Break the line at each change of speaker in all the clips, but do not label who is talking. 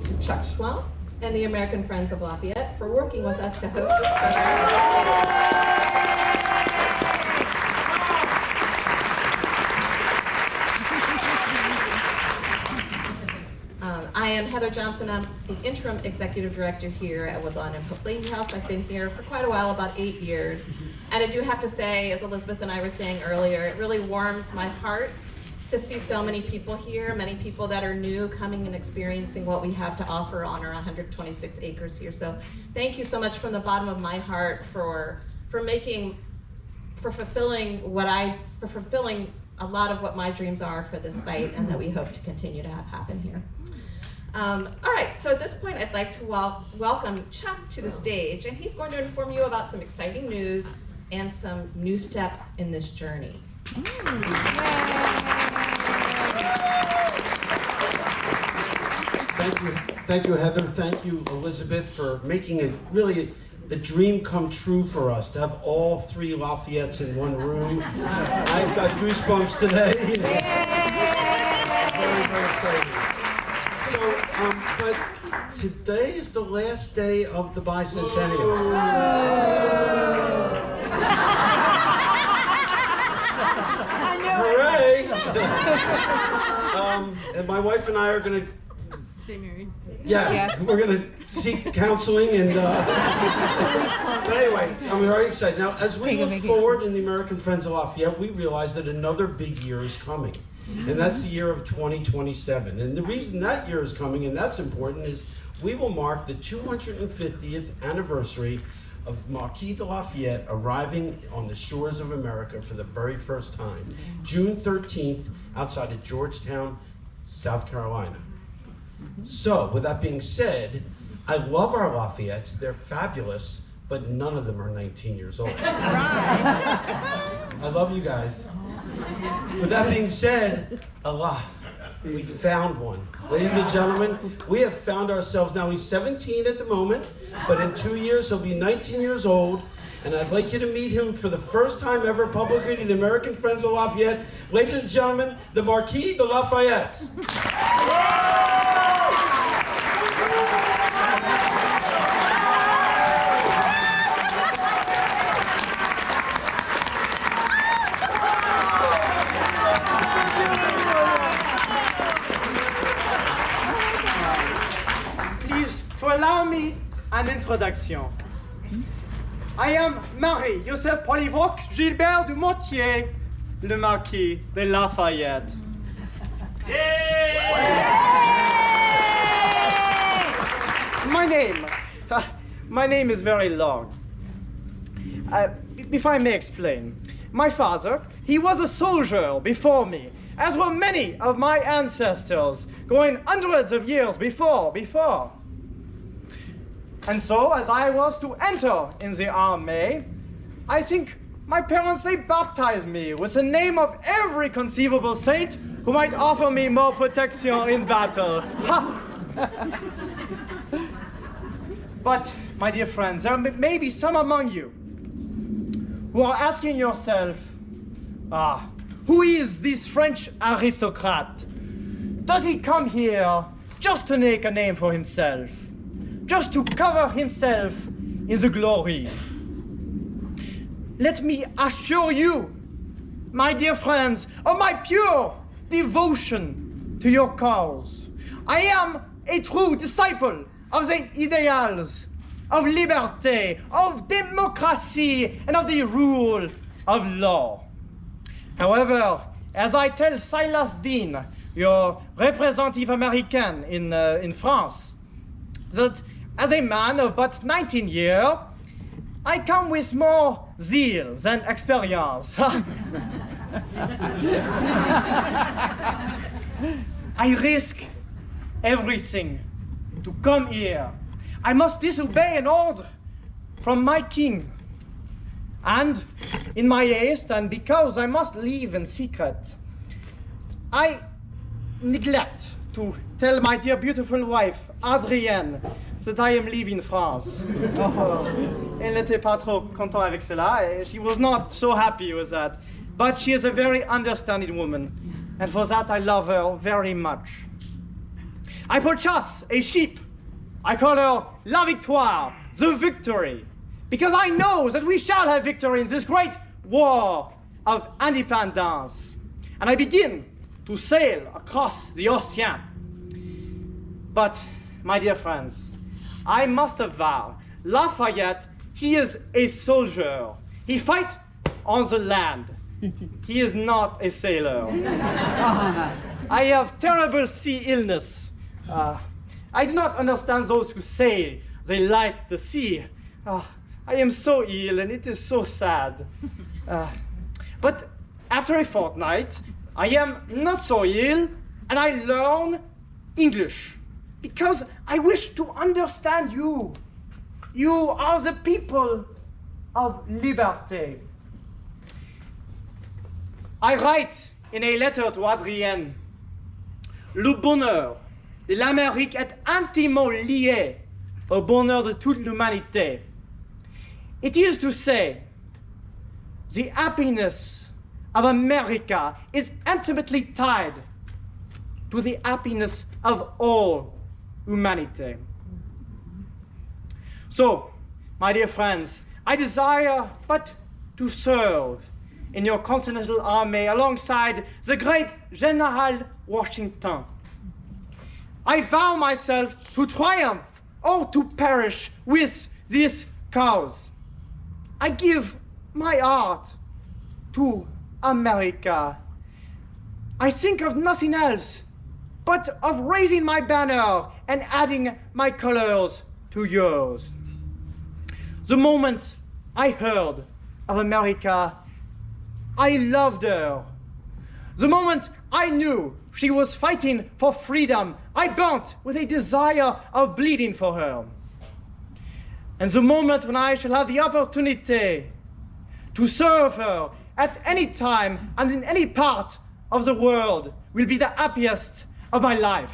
to Chuck Schwam and the American Friends of Lafayette for working with us to host this program. I am Heather Johnson. I'm the interim executive director here at Woodlawn and Portrayed House. I've been here for quite a while, about 8 years. And I do have to say, as Elizabeth and I were saying earlier, it really warms my heart to see so many people here, many people that are new coming and experiencing what we have to offer on our 126 acres here. So thank you so much from the bottom of my heart for fulfilling a lot of what my dreams are for this site and that we hope to continue to have happen here. All right, so at this point I'd like to welcome Chuck to the stage, and he's going to inform you about some exciting news and some new steps in this journey.
Thank you, Heather. Thank you, Elizabeth, for making it really a dream come true for us to have all 3 Lafayettes in one room. I've got goosebumps today. Very, very exciting. So, but today is the last day of the bicentennial. Hooray! And my wife and I are going to
stay married.
Yeah, we're going to seek counseling and but anyway, I'm very excited. Now, as we look forward in the American Friends of Lafayette, we realize that another big year is coming. And that's the year of 2027. And the reason that year is coming, and that's important, is we will mark the 250th anniversary of Marquis de Lafayette arriving on the shores of America for the very first time, June 13th, outside of Georgetown, South Carolina. So, with that being said, I love our Lafayettes. They're fabulous, but none of them are 19 years old. I love you guys. With that being said, Allah, we found one. Ladies and gentlemen, we have found ourselves, now he's 17 at the moment, but in 2 years he'll be 19 years old, and I'd like you to meet him for the first time ever publicly to the American Friends of Lafayette. Ladies and gentlemen, the Marquis de Lafayette.
Allow me an introduction. I am Marie-Joseph Polivoque Gilbert de Motier, le Marquis de Lafayette. My name is very long. If I may explain, my father, he was a soldier before me, as were many of my ancestors, going hundreds of years before. And so, as I was to enter in the army, I think my parents, they baptized me with the name of every conceivable saint who might offer me more protection in battle. Ha! But, my dear friends, there may be some among you who are asking yourself, who is this French aristocrat? Does he come here just to make a name for himself? Just to cover himself in the glory? Let me assure you, my dear friends, of my pure devotion to your cause. I am a true disciple of the ideals of liberté, of democracy, and of the rule of law. However, as I tell Silas Dean, your representative American in France, that as a man of but 19 years, I come with more zeal than experience. I risk everything to come here. I must disobey an order from my king. And in my haste, and because I must leave in secret, I neglect to tell my dear beautiful wife, Adrienne, that I am leaving France. Elle n'était pas trop content avec cela. She was not so happy with that. But she is a very understanding woman, and for that I love her very much. I purchase a sheep. I call her La Victoire, the victory, because I know that we shall have victory in this great war of independence. And I begin to sail across the ocean. But, my dear friends, I must avow, Lafayette, he is a soldier. He fights on the land. He is not a sailor. I have terrible sea illness. I do not understand those who say they like the sea. I am so ill and it is so sad. But after a fortnight, I am not so ill and I learn English because I wish to understand you. You are the people of liberté. I write in a letter to Adrienne, le bonheur de l'Amérique est intimement lié au bonheur de toute l'humanité. It is to say, the happiness of America is intimately tied to the happiness of all humanity. So, my dear friends, I desire but to serve in your Continental Army alongside the great General Washington. I vow myself to triumph or to perish with this cause. I give my heart to America. I think of nothing else but of raising my banner and adding my colors to yours. The moment I heard of America, I loved her. The moment I knew she was fighting for freedom, I burnt with a desire of bleeding for her. And the moment when I shall have the opportunity to serve her at any time and in any part of the world will be the happiest of my life.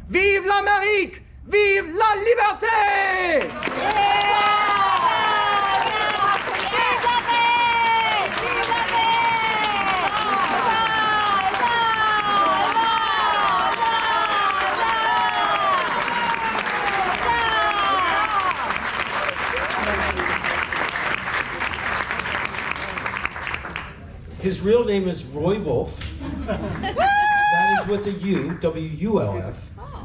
Vive l'Amérique! Vive la liberté! Yeah!
His real name is Roy Wolf. That is with a U, W-U-L-F.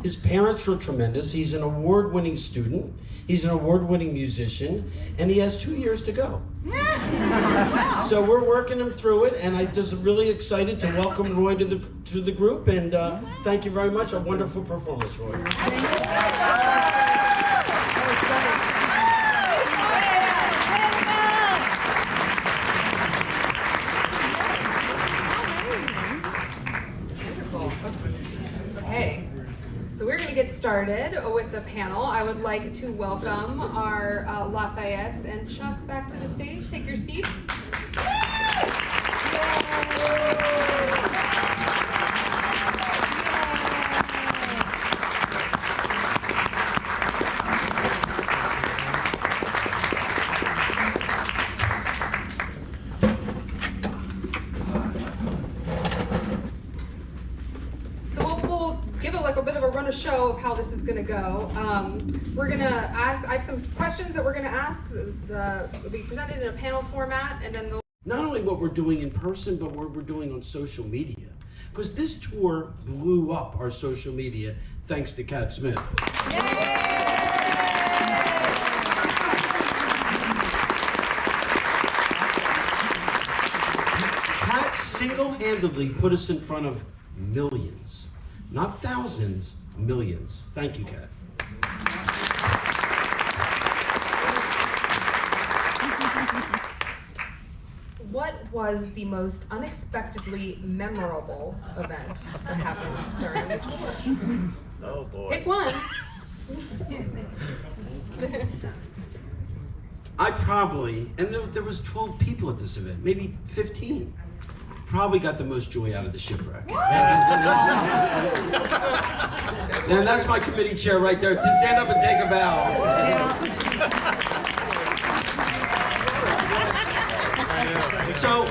His parents were tremendous. He's an award-winning student. He's an award-winning musician, and he has 2 years to go. So we're working him through it, and I'm just really excited to welcome Roy to the group, and thank you very much. A wonderful performance, Roy.
Okay, so we're going to get started with the panel. I would like to welcome our Lafayettes and Chuck back to the stage. Take your seats. A show of how this is going to go. We're going to ask, I have some questions that we're going to ask. It'll be presented in a panel format, and then
not only what we're doing in person, but what we're doing on social media. Because this tour blew up our social media thanks to Cat Smith. Cat single-handedly put us in front of millions, not thousands, millions. Thank you, Kat.
What was the most unexpectedly memorable event that happened during the tour?
Oh boy.
Pick one.
I probably, and there was 12 people at this event, maybe 15. Probably got the most joy out of the shipwreck. And that's my committee chair right there. To stand up and take a bow. So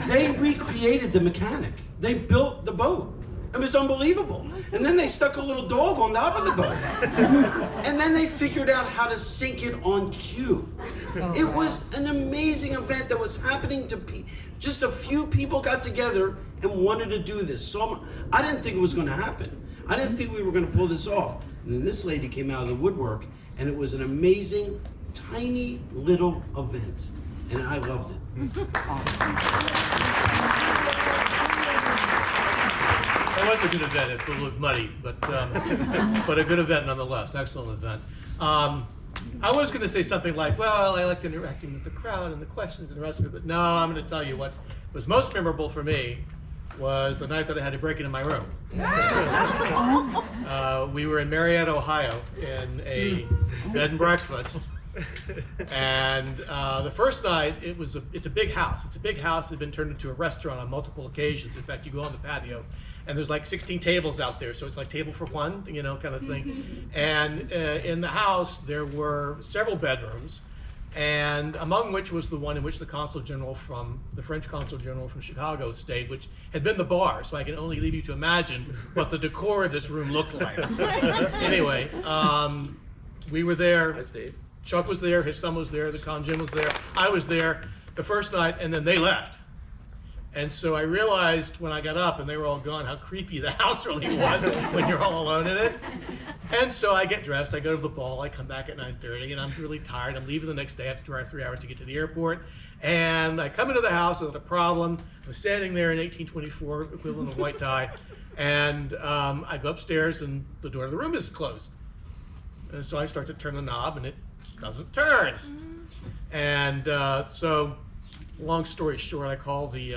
they recreated the mechanic. They built the boat. It was unbelievable. And then they stuck a little dog on top of the boat. And then they figured out how to sink it on cue. It was an amazing event that was happening to just a few people got together and wanted to do this. So I didn't think it was going to happen. I didn't think we were going to pull this off. And then this lady came out of the woodwork, and it was an amazing, tiny little event. And I loved it.
It was a good event. It's a little muddy, but a good event nonetheless. Excellent event. I was going to say something like, well, I liked interacting with the crowd and the questions and the rest of it, but no, I'm going to tell you what was most memorable for me was the night that I had to break into my room. We were in Marietta, Ohio, in a bed and breakfast. And the first night, it's a big house. It's a big house that had been turned into a restaurant on multiple occasions. In fact, you go on the patio, and there's like 16 tables out there, so it's like table for one, kind of thing. And in the house, there were several bedrooms, and among which was the one in which the French Consul General from Chicago stayed, which had been the bar, so I can only leave you to imagine what the decor of this room looked like. Anyway, we were there. Chuck was there, his son was there, the con Jim was there, I was there the first night, and then they left. And so I realized when I got up and they were all gone how creepy the house really was when you're all alone in it. And so I get dressed, I go to the ball, I come back at 9:30, and I'm really tired. I'm leaving the next day. I have to drive 3 hours to get to the airport. And I come into the house with a problem. I'm standing there in 1824 equivalent of white tie. And I go upstairs and the door to the room is closed. And so I start to turn the knob and it doesn't turn. And so, long story short, I called the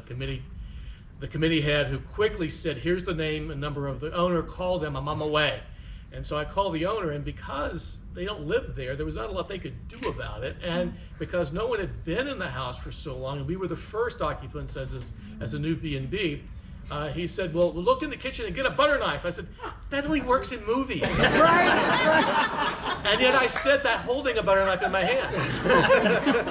committee head, who quickly said, "Here's the name and number of the owner. Call them. I'm on my way." And so I called the owner, and because they don't live there was not a lot they could do about it. And because no one had been in the house for so long, and we were the first occupants as a new B&B. He said, "Well, look in the kitchen and get a butter knife." I said, "That only works in movies." And yet I said that holding a butter knife in my hand.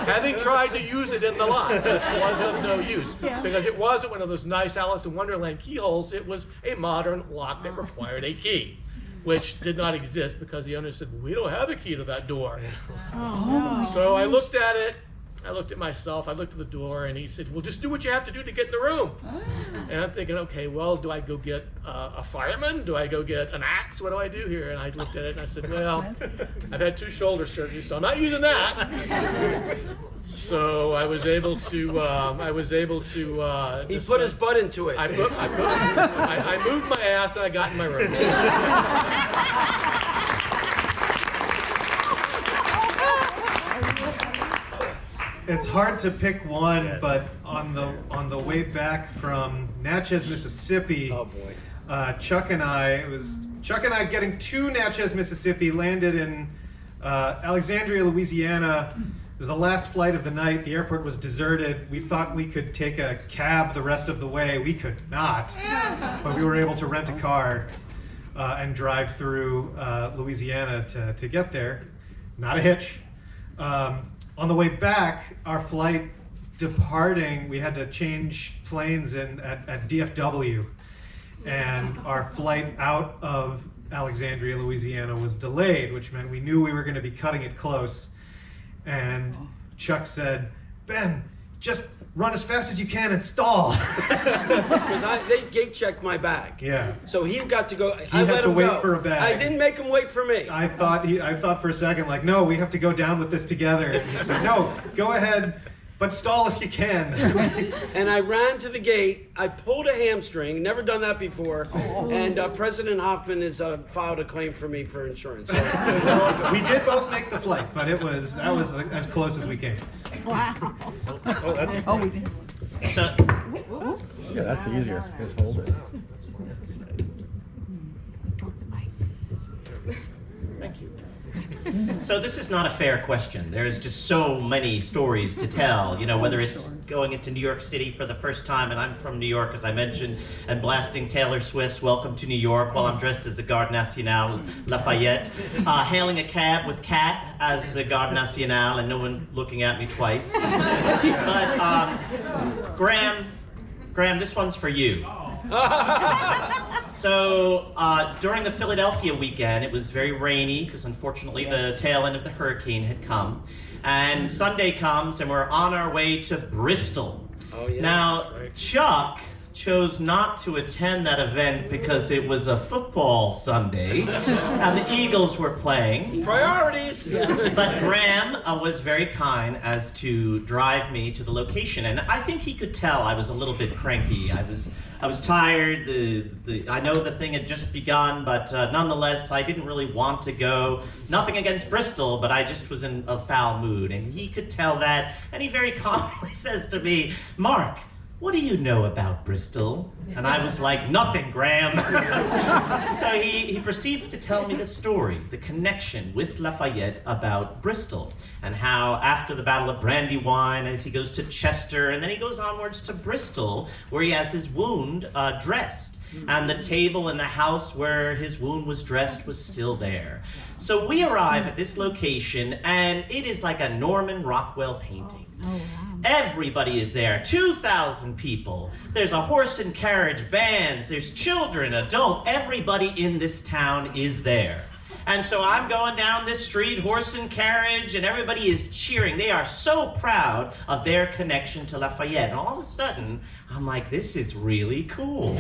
Having tried to use it in the lock, it was of no use. Because it wasn't one of those nice Alice in Wonderland keyholes. It was a modern lock that required a key, which did not exist because the owner said, "We don't have a key to that door." So I looked at it. I looked at myself, I looked at the door, and he said, "Well, just do what you have to do to get in the room." And I'm thinking, okay, well, do I go get a fireman? Do I go get an axe? What do I do here? And I looked at it and I said, well, I've had 2 shoulder surgeries, so I'm not using that. So I was able to,
He put his butt into it.
I moved my ass and I got in my room.
It's hard to pick one, but on the way back from Natchez, Mississippi, Chuck and I getting to Natchez, Mississippi, landed in Alexandria, Louisiana. It was the last flight of the night. The airport was deserted. We thought we could take a cab the rest of the way. We could not, but we were able to rent a car and drive through Louisiana to get there. Not a hitch. On the way back, our flight departing, we had to change planes at DFW, and our flight out of Alexandria, Louisiana was delayed, which meant we knew we were going to be cutting it close. And Chuck said, "Ben, just run as fast as you can and stall."
Because they gate checked my bag.
Yeah.
So he got to go.
He had to wait for a bag.
I didn't make him wait for me.
I thought for a second, like, no, we have to go down with this together. And he said, "No, go ahead, but stall if you can."
And I ran to the gate. I pulled a hamstring. Never done that before. And President Hoffman has filed a claim for me for insurance. So,
We did both make the flight, but that was as close as we came.
Wow.
Oh, we did.
So,
Yeah, that's easier. Just hold it.
thank you. So this is not a fair question. There's just so many stories to tell, whether it's going into New York City for the first time, and I'm from New York, as I mentioned, and blasting Taylor Swift's "Welcome to New York" while I'm dressed as the Garde Nationale Lafayette, hailing a cab with Kat as the Garde Nationale and no one looking at me twice. But Graham, this one's for you. So during the Philadelphia weekend, it was very rainy because unfortunately the tail end of the hurricane had come. And Sunday comes and we're on our way to Bristol.
Oh, yeah.
Now, Chuck chose not to attend that event because it was a football Sunday and the Eagles were playing.
Priorities!
But Graham was very kind as to drive me to the location, and I think he could tell I was a little bit cranky. I was tired. I know the thing had just begun, but nonetheless, I didn't really want to go. Nothing against Bristol, but I just was in a foul mood, and he could tell that, and he very calmly says to me, "Mark, what do you know about Bristol?" And I was like, "Nothing, Graham." So he proceeds to tell me the story, the connection with Lafayette about Bristol, and how after the Battle of Brandywine, as he goes to Chester, and then he goes onwards to Bristol, where he has his wound dressed. And the table in the house where his wound was dressed was still there. So we arrive at this location, and it is like a Norman Rockwell painting.
Oh, wow.
Everybody is there, 2,000 people. There's a horse and carriage, bands, there's children, adult, everybody in this town is there. And so I'm going down this street, horse and carriage, and everybody is cheering. They are so proud of their connection to Lafayette. And all of a sudden, I'm like, this is really cool.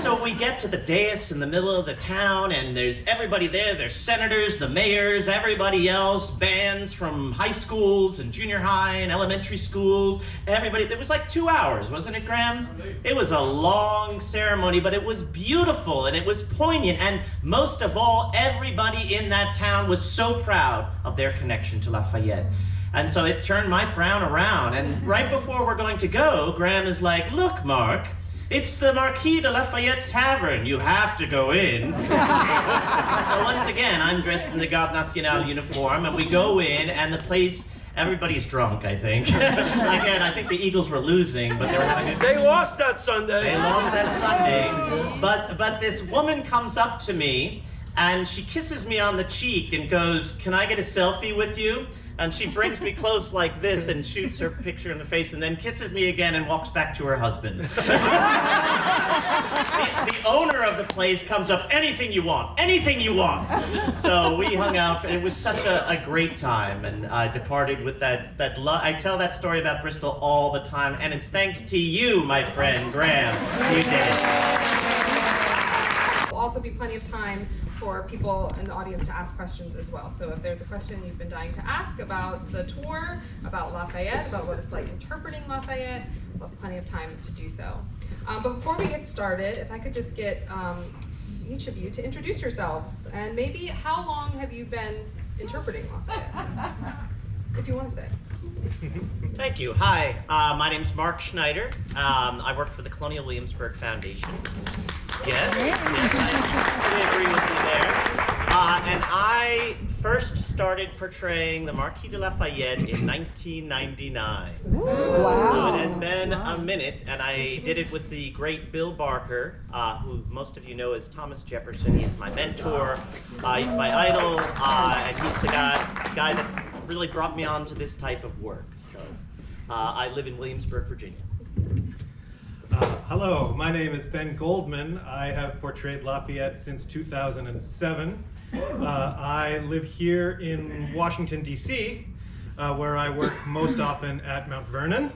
So we get to the dais in the middle of the town, and there's everybody there. There's senators, the mayors, everybody else, bands from high schools and junior high and elementary schools. Everybody, there was like 2 hours, wasn't it, Graham? It was a long ceremony, but it was beautiful and it was poignant. And most of all, everybody in that town was so proud of their connection to Lafayette. And so it turned my frown around. And right before we're going to go, Graham is like, "Look, Mark, it's the Marquis de Lafayette Tavern. You have to go in." So once again, I'm dressed in the Garde Nationale uniform, and we go in, and the place, everybody's drunk, I think. Again, I think the Eagles were losing, but they were having a
They lost that Sunday.
They lost that Sunday. But this woman comes up to me, and she kisses me on the cheek and goes, "Can I get a selfie with you?" And she brings me close like this and shoots her picture in the face and then kisses me again and walks back to her husband. The owner of the place comes up, "Anything you want, anything you want." So we hung out, and it was such a great time, and I departed with that love. I tell that story about Bristol all the time, and it's thanks to you, my friend Graham. You did it.
There'll also be plenty of time for people in the audience to ask questions as well. So if there's a question you've been dying to ask about the tour, about Lafayette, about what it's like interpreting Lafayette, we'll have plenty of time to do so. But before we get started, if I could just get each of you to introduce yourselves, and maybe how long have you been interpreting Lafayette? If you want to say.
Thank you. Hi, my name's Mark Schneider. I work for the Colonial Williamsburg Foundation. Yes, I totally agree with you there. And I first started portraying the Marquis de Lafayette in 1999. So it has been a minute, and I did it with the great Bill Barker, who most of you know as Thomas Jefferson. He is my mentor, he's my idol, and he's the guy that really brought me on to this type of work. So I live in Williamsburg, Virginia.
Hello, my name is Ben Goldman. I have portrayed Lafayette since 2007. I live here in Washington, D.C., where I work most often at Mount Vernon.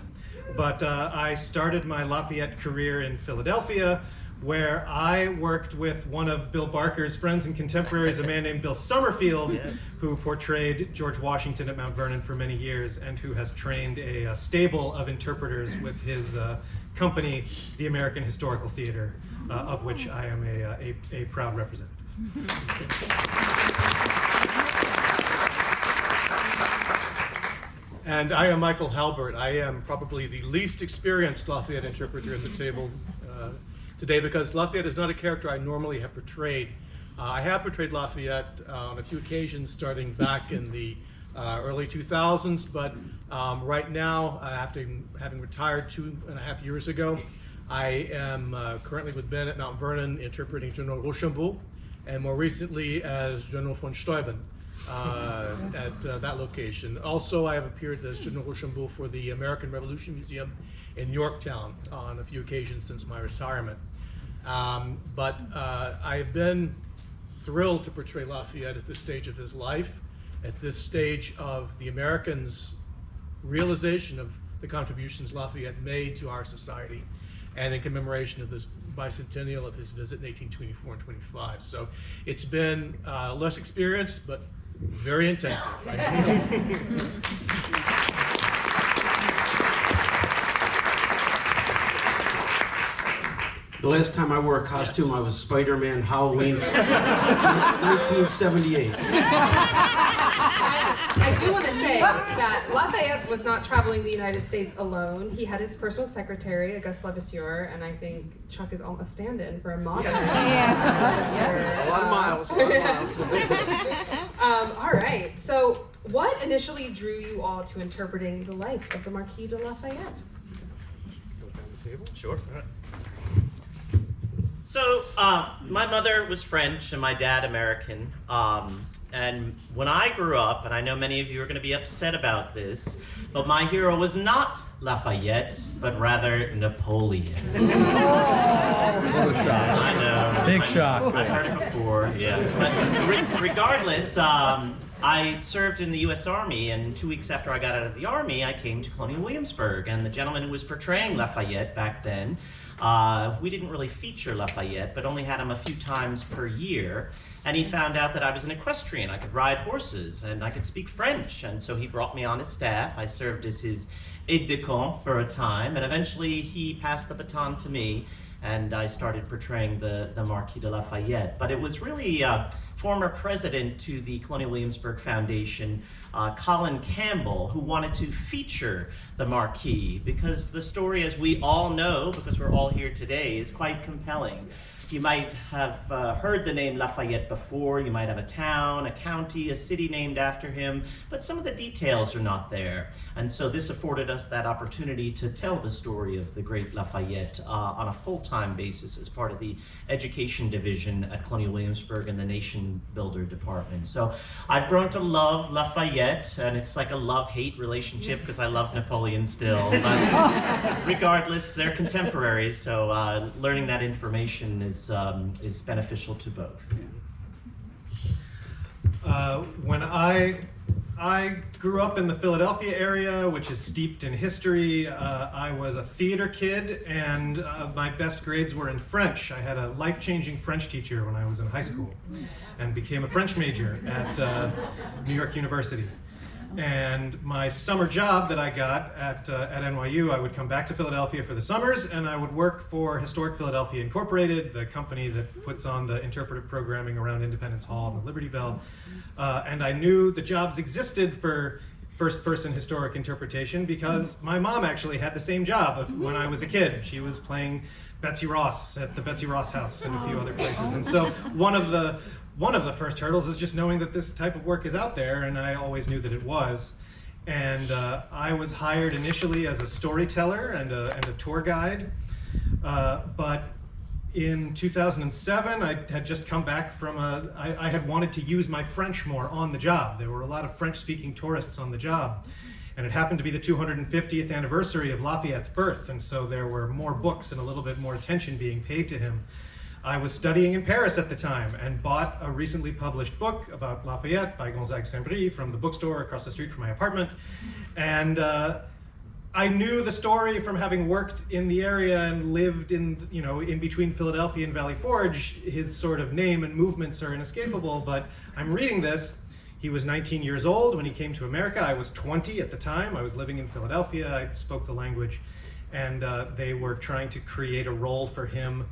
But I started my Lafayette career in Philadelphia, where I worked with one of Bill Barker's friends and contemporaries, a man named Bill Summerfield,
Yes.
who portrayed George Washington at Mount Vernon for many years, and who has trained a stable of interpreters with his company, the American Historical Theater, of which I am a proud representative.
And I am Michael Halbert. I am probably the least experienced Lafayette interpreter at the table today, because Lafayette is not a character I normally have portrayed. I have portrayed Lafayette on a few occasions starting back in the early 2000s, but right now, after having retired 2.5 years ago, I am currently with Ben at Mount Vernon interpreting General Rochambeau, and more recently as General von Steuben at that location. Also, I have appeared as General Rochambeau for the American Revolution Museum in Yorktown on a few occasions since my retirement. But I've been thrilled to portray Lafayette at this stage of his life, at this stage of the Americans' realization of the contributions Lafayette made to our society, and in commemoration of this bicentennial of his visit in 1824 and 25. So it's been less experienced, but very intensive.
The last time I wore a costume, I was Spider-Man Halloween 1978.
I do want to say that Lafayette was not traveling the United States alone. He had his personal secretary, Auguste Levasseur, and I think Chuck is almost stand-in for a modern Levasseur.
A lot of miles.
All right, so what initially drew you all to interpreting the life of the Marquis de Lafayette?
Sure. So, my mother was French and my dad American. And when I grew up, and I know many of you are going to be upset about this, but my hero was not Lafayette, but rather Napoleon.
What a shock.
I know.
Big shock.
I've heard it before, yeah. But regardless, I served in the U.S. Army, and 2 weeks after I got out of the Army, I came to Colonial Williamsburg, and the gentleman who was portraying Lafayette back then, we didn't really feature Lafayette, but only had him a few times per year. And he found out that I was an equestrian. I could ride horses and I could speak French. And so he brought me on his staff. I served as his aide-de-camp for a time. And eventually he passed the baton to me and I started portraying the Marquis de Lafayette. But it was really former president to the Colonial Williamsburg Foundation, Colin Campbell, who wanted to feature the Marquis because the story, as we all know, because we're all here today, is quite compelling. You might have heard the name Lafayette before. You might have a town, a county, a city named after him, but some of the details are not there. And so this afforded us that opportunity to tell the story of the great Lafayette on a full-time basis as part of the education division at Colonial Williamsburg and the Nation Builder Department. So I've grown to love Lafayette, and it's like a love-hate relationship because I love Napoleon still. But regardless, they're contemporaries, so learning that information is beneficial to both.
When I grew up in the Philadelphia area, which is steeped in history, I was a theater kid, and my best grades were in French. I had a life-changing French teacher when I was in high school, and became a French major at New York University. And my summer job that I got at NYU, I would come back to Philadelphia for the summers, and I would work for Historic Philadelphia Incorporated, the company that puts on the interpretive programming around Independence Hall and the Liberty Bell. And I knew the jobs existed for first-person historic interpretation because my mom actually had the same job when I was a kid. She was playing Betsy Ross at the Betsy Ross House and a few other places. And so one of the first hurdles is just knowing that this type of work is out there, and I always knew that it was. And I was hired initially as a storyteller and a tour guide, but in 2007, I had just come back from I had wanted to use my French more on the job. There were a lot of French-speaking tourists on the job, and it happened to be the 250th anniversary of Lafayette's birth, and so there were more books and a little bit more attention being paid to him. I was studying in Paris at the time and bought a recently published book about Lafayette by Gonzague Saint-Brie from the bookstore across the street from my apartment. And I knew the story from having worked in the area and lived in between Philadelphia and Valley Forge. His sort of name and movements are inescapable, but I'm reading this. He was 19 years old when he came to America. I was 20 at the time. I was living in Philadelphia. I spoke the language, and they were trying to create a role for him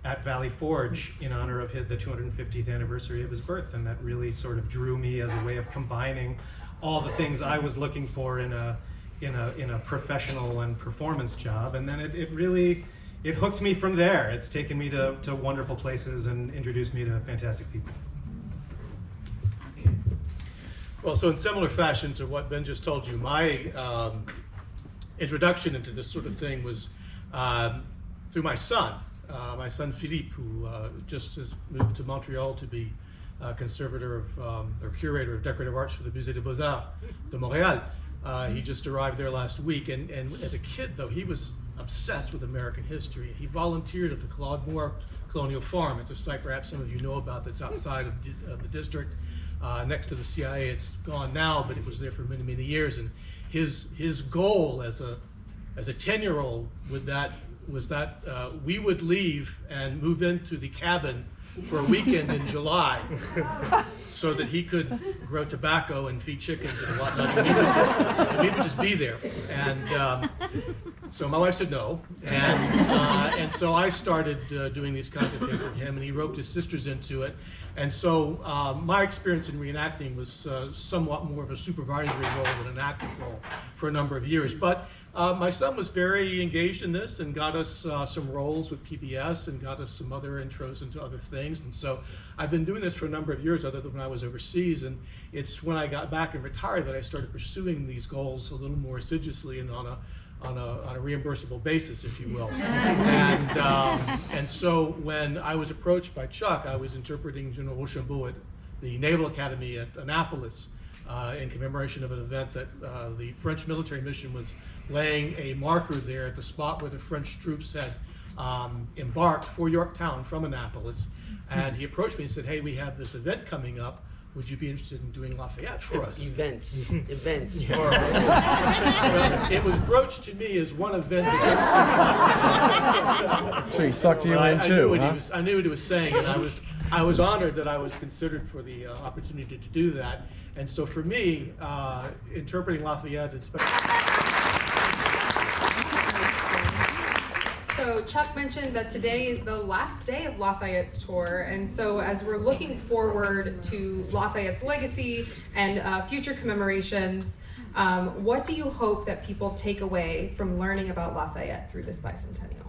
at Valley Forge in honor of the 250th anniversary of his birth, and that really sort of drew me as a way of combining all the things I was looking for in a professional and performance job, and then it hooked me from there. It's taken me to wonderful places and introduced me to fantastic people.
Well, so in similar fashion to what Ben just told you, my introduction into this sort of thing was through my son Philippe, who just has moved to Montreal to be conservator of, or curator of decorative arts for the Musée des Beaux-Arts de Montréal. He just arrived there last week, and as a kid, though, he was obsessed with American history. He volunteered at the Claude Moore Colonial Farm. It's a site perhaps some of you know about that's outside of the district, next to the CIA. It's gone now, but it was there for many, many years. And his goal as a 10-year-old was that we would leave and move into the cabin for a weekend in July, so that he could grow tobacco and feed chickens and whatnot. And we would just be there. And so my wife said no, and so I started doing these kinds of things with him, and he roped his sisters into it. And so my experience in reenacting was somewhat more of a supervisory role than an active role for a number of years. But my son was very engaged in this and got us some roles with PBS and got us some other intros into other things. And so I've been doing this for a number of years, other than when I was overseas. And it's when I got back and retired that I started pursuing these goals a little more assiduously and on a reimbursable basis, if you will. And so when I was approached by Chuck, I was interpreting General Rochambeau at the Naval Academy at Annapolis in commemoration of an event that the French military mission was laying a marker there at the spot where the French troops had embarked for Yorktown from Annapolis. And he approached me and said, "Hey, we have this event coming up. Would you be interested in doing Lafayette for us?" Events. Well, it was broached to me as one event.
So he sucked you in too, huh?
I knew what he was saying, and I was honored that I was considered for the opportunity to do that. And so for me, interpreting Lafayette,
So Chuck mentioned that today is the last day of Lafayette's tour, and so as we're looking forward to Lafayette's legacy and future commemorations, what do you hope that people take away from learning about Lafayette through this bicentennial?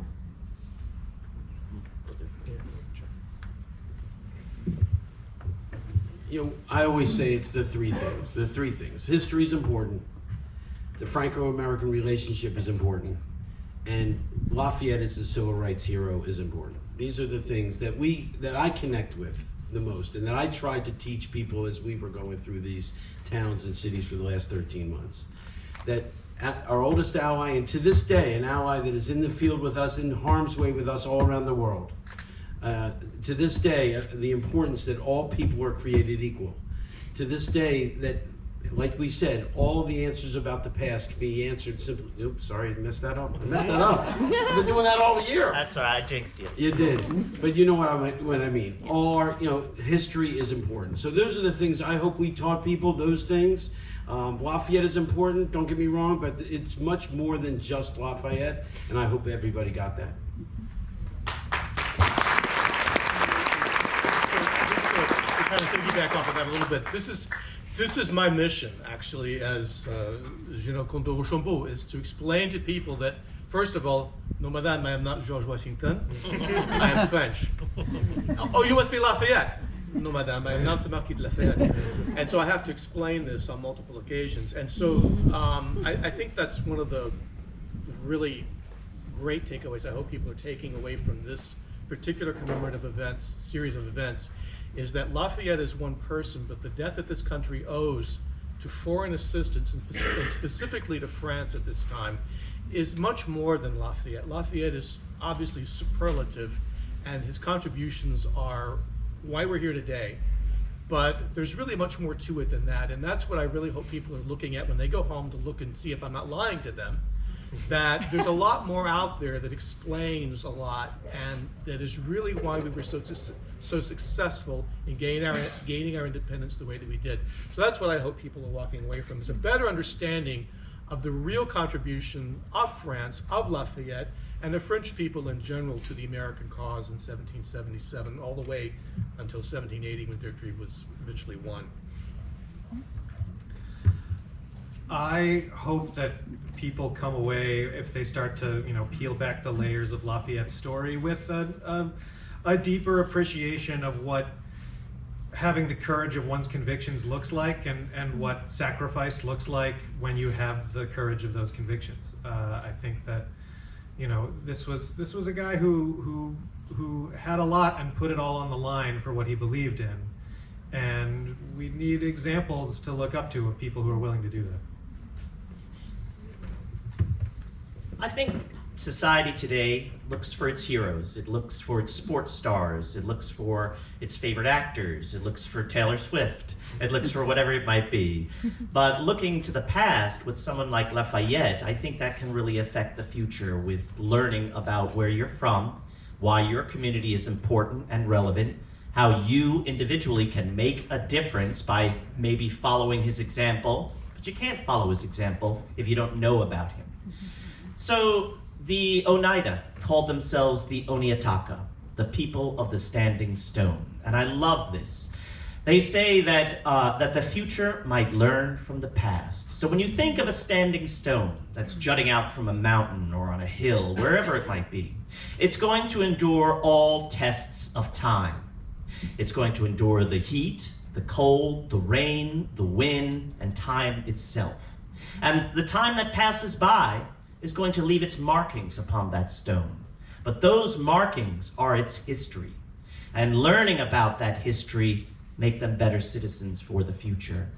You know, I always say it's the three things. The three things. History is important. The Franco-American relationship is important. And Lafayette as a civil rights hero is important. These are the things that I connect with the most, and that I tried to teach people as we were going through these towns and cities for the last 13 months. That our oldest ally, and to this day, an ally that is in the field with us, in harm's way with us all around the world. To this day, the importance that all people are created equal. To this day, that, like we said, all the answers about the past can be answered simply. Oops, sorry, I messed that up. I've been doing that all year.
That's all right, I jinxed you.
You did, but you know what I mean. All our, history is important. So those are the things I hope we taught people. Those things. Lafayette is important. Don't get me wrong, but it's much more than just Lafayette, and I hope everybody got that.
To kind of piggyback off of that a little bit, this is my mission, actually, as General Comte de Rochambeau, is to explain to people that, first of all, no, madame, I am not George Washington. I am French. Oh, you must be Lafayette. No, madame, I am not the Marquis de Lafayette. And so I have to explain this on multiple occasions. And so I think that's one of the really great takeaways I hope people are taking away from this particular commemorative series of events, is that Lafayette is one person, but the debt that this country owes to foreign assistance, and specifically to France at this time, is much more than Lafayette. Lafayette is obviously superlative, and his contributions are why we're here today. But there's really much more to it than that, and that's what I really hope people are looking at when they go home to look and see if I'm not lying to them. That there's a lot more out there that explains a lot, and that is really why we were so successful in gaining our independence the way that we did. So that's what I hope people are walking away from, is a better understanding of the real contribution of France, of Lafayette, and the French people in general to the American cause in 1777, all the way until 1780, when victory was eventually won.
I hope that people come away, if they start to, peel back the layers of Lafayette's story, with a deeper appreciation of what having the courage of one's convictions looks like, and what sacrifice looks like when you have the courage of those convictions. I think that, this was a guy who had a lot and put it all on the line for what he believed in, and we need examples to look up to of people who are willing to do that.
I think society today looks for its heroes. It looks for its sports stars. It looks for its favorite actors. It looks for Taylor Swift. It looks for whatever it might be. But looking to the past with someone like Lafayette, I think that can really affect the future with learning about where you're from, why your community is important and relevant, how you individually can make a difference by maybe following his example, but you can't follow his example if you don't know about him. So the Oneida called themselves the Oniataka, the people of the standing stone. And I love this. They say that, that the future might learn from the past. So when you think of a standing stone that's jutting out from a mountain or on a hill, wherever it might be, it's going to endure all tests of time. It's going to endure the heat, the cold, the rain, the wind, and time itself. And the time that passes by is going to leave its markings upon that stone. But those markings are its history. And learning about that history make them better citizens for the future.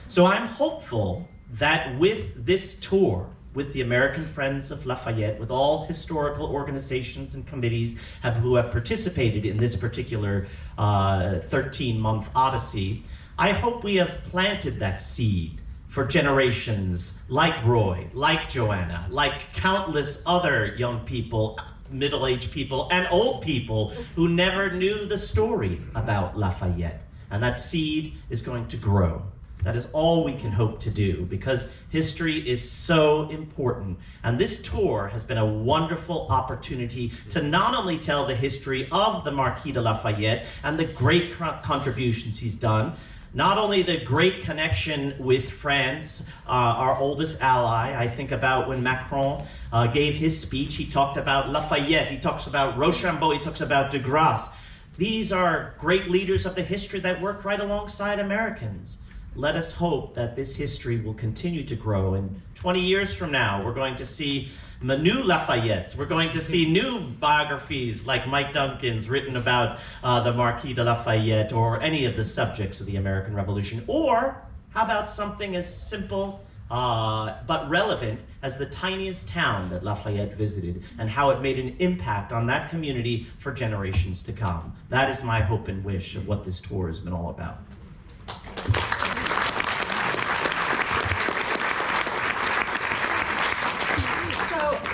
So I'm hopeful that with this tour, with the American Friends of Lafayette, with all historical organizations and committees who have participated in this particular 13-month odyssey, I hope we have planted that seed for generations like Roy, like Joanna, like countless other young people, middle-aged people, and old people who never knew the story about Lafayette. And that seed is going to grow. That is all we can hope to do, because history is so important. And this tour has been a wonderful opportunity to not only tell the history of the Marquis de Lafayette and the great contributions he's done, not only the great connection with France, our oldest ally. I think about when Macron gave his speech, he talked about Lafayette, he talks about Rochambeau, he talks about de Grasse. These are great leaders of the history that worked right alongside Americans. Let us hope that this history will continue to grow. And 20 years from now, we're going to see new Lafayettes. We're going to see new biographies like Mike Duncan's written about the Marquis de Lafayette or any of the subjects of the American Revolution. Or how about something as simple but relevant as the tiniest town that Lafayette visited and how it made an impact on that community for generations to come. That is my hope and wish of what this tour has been all about.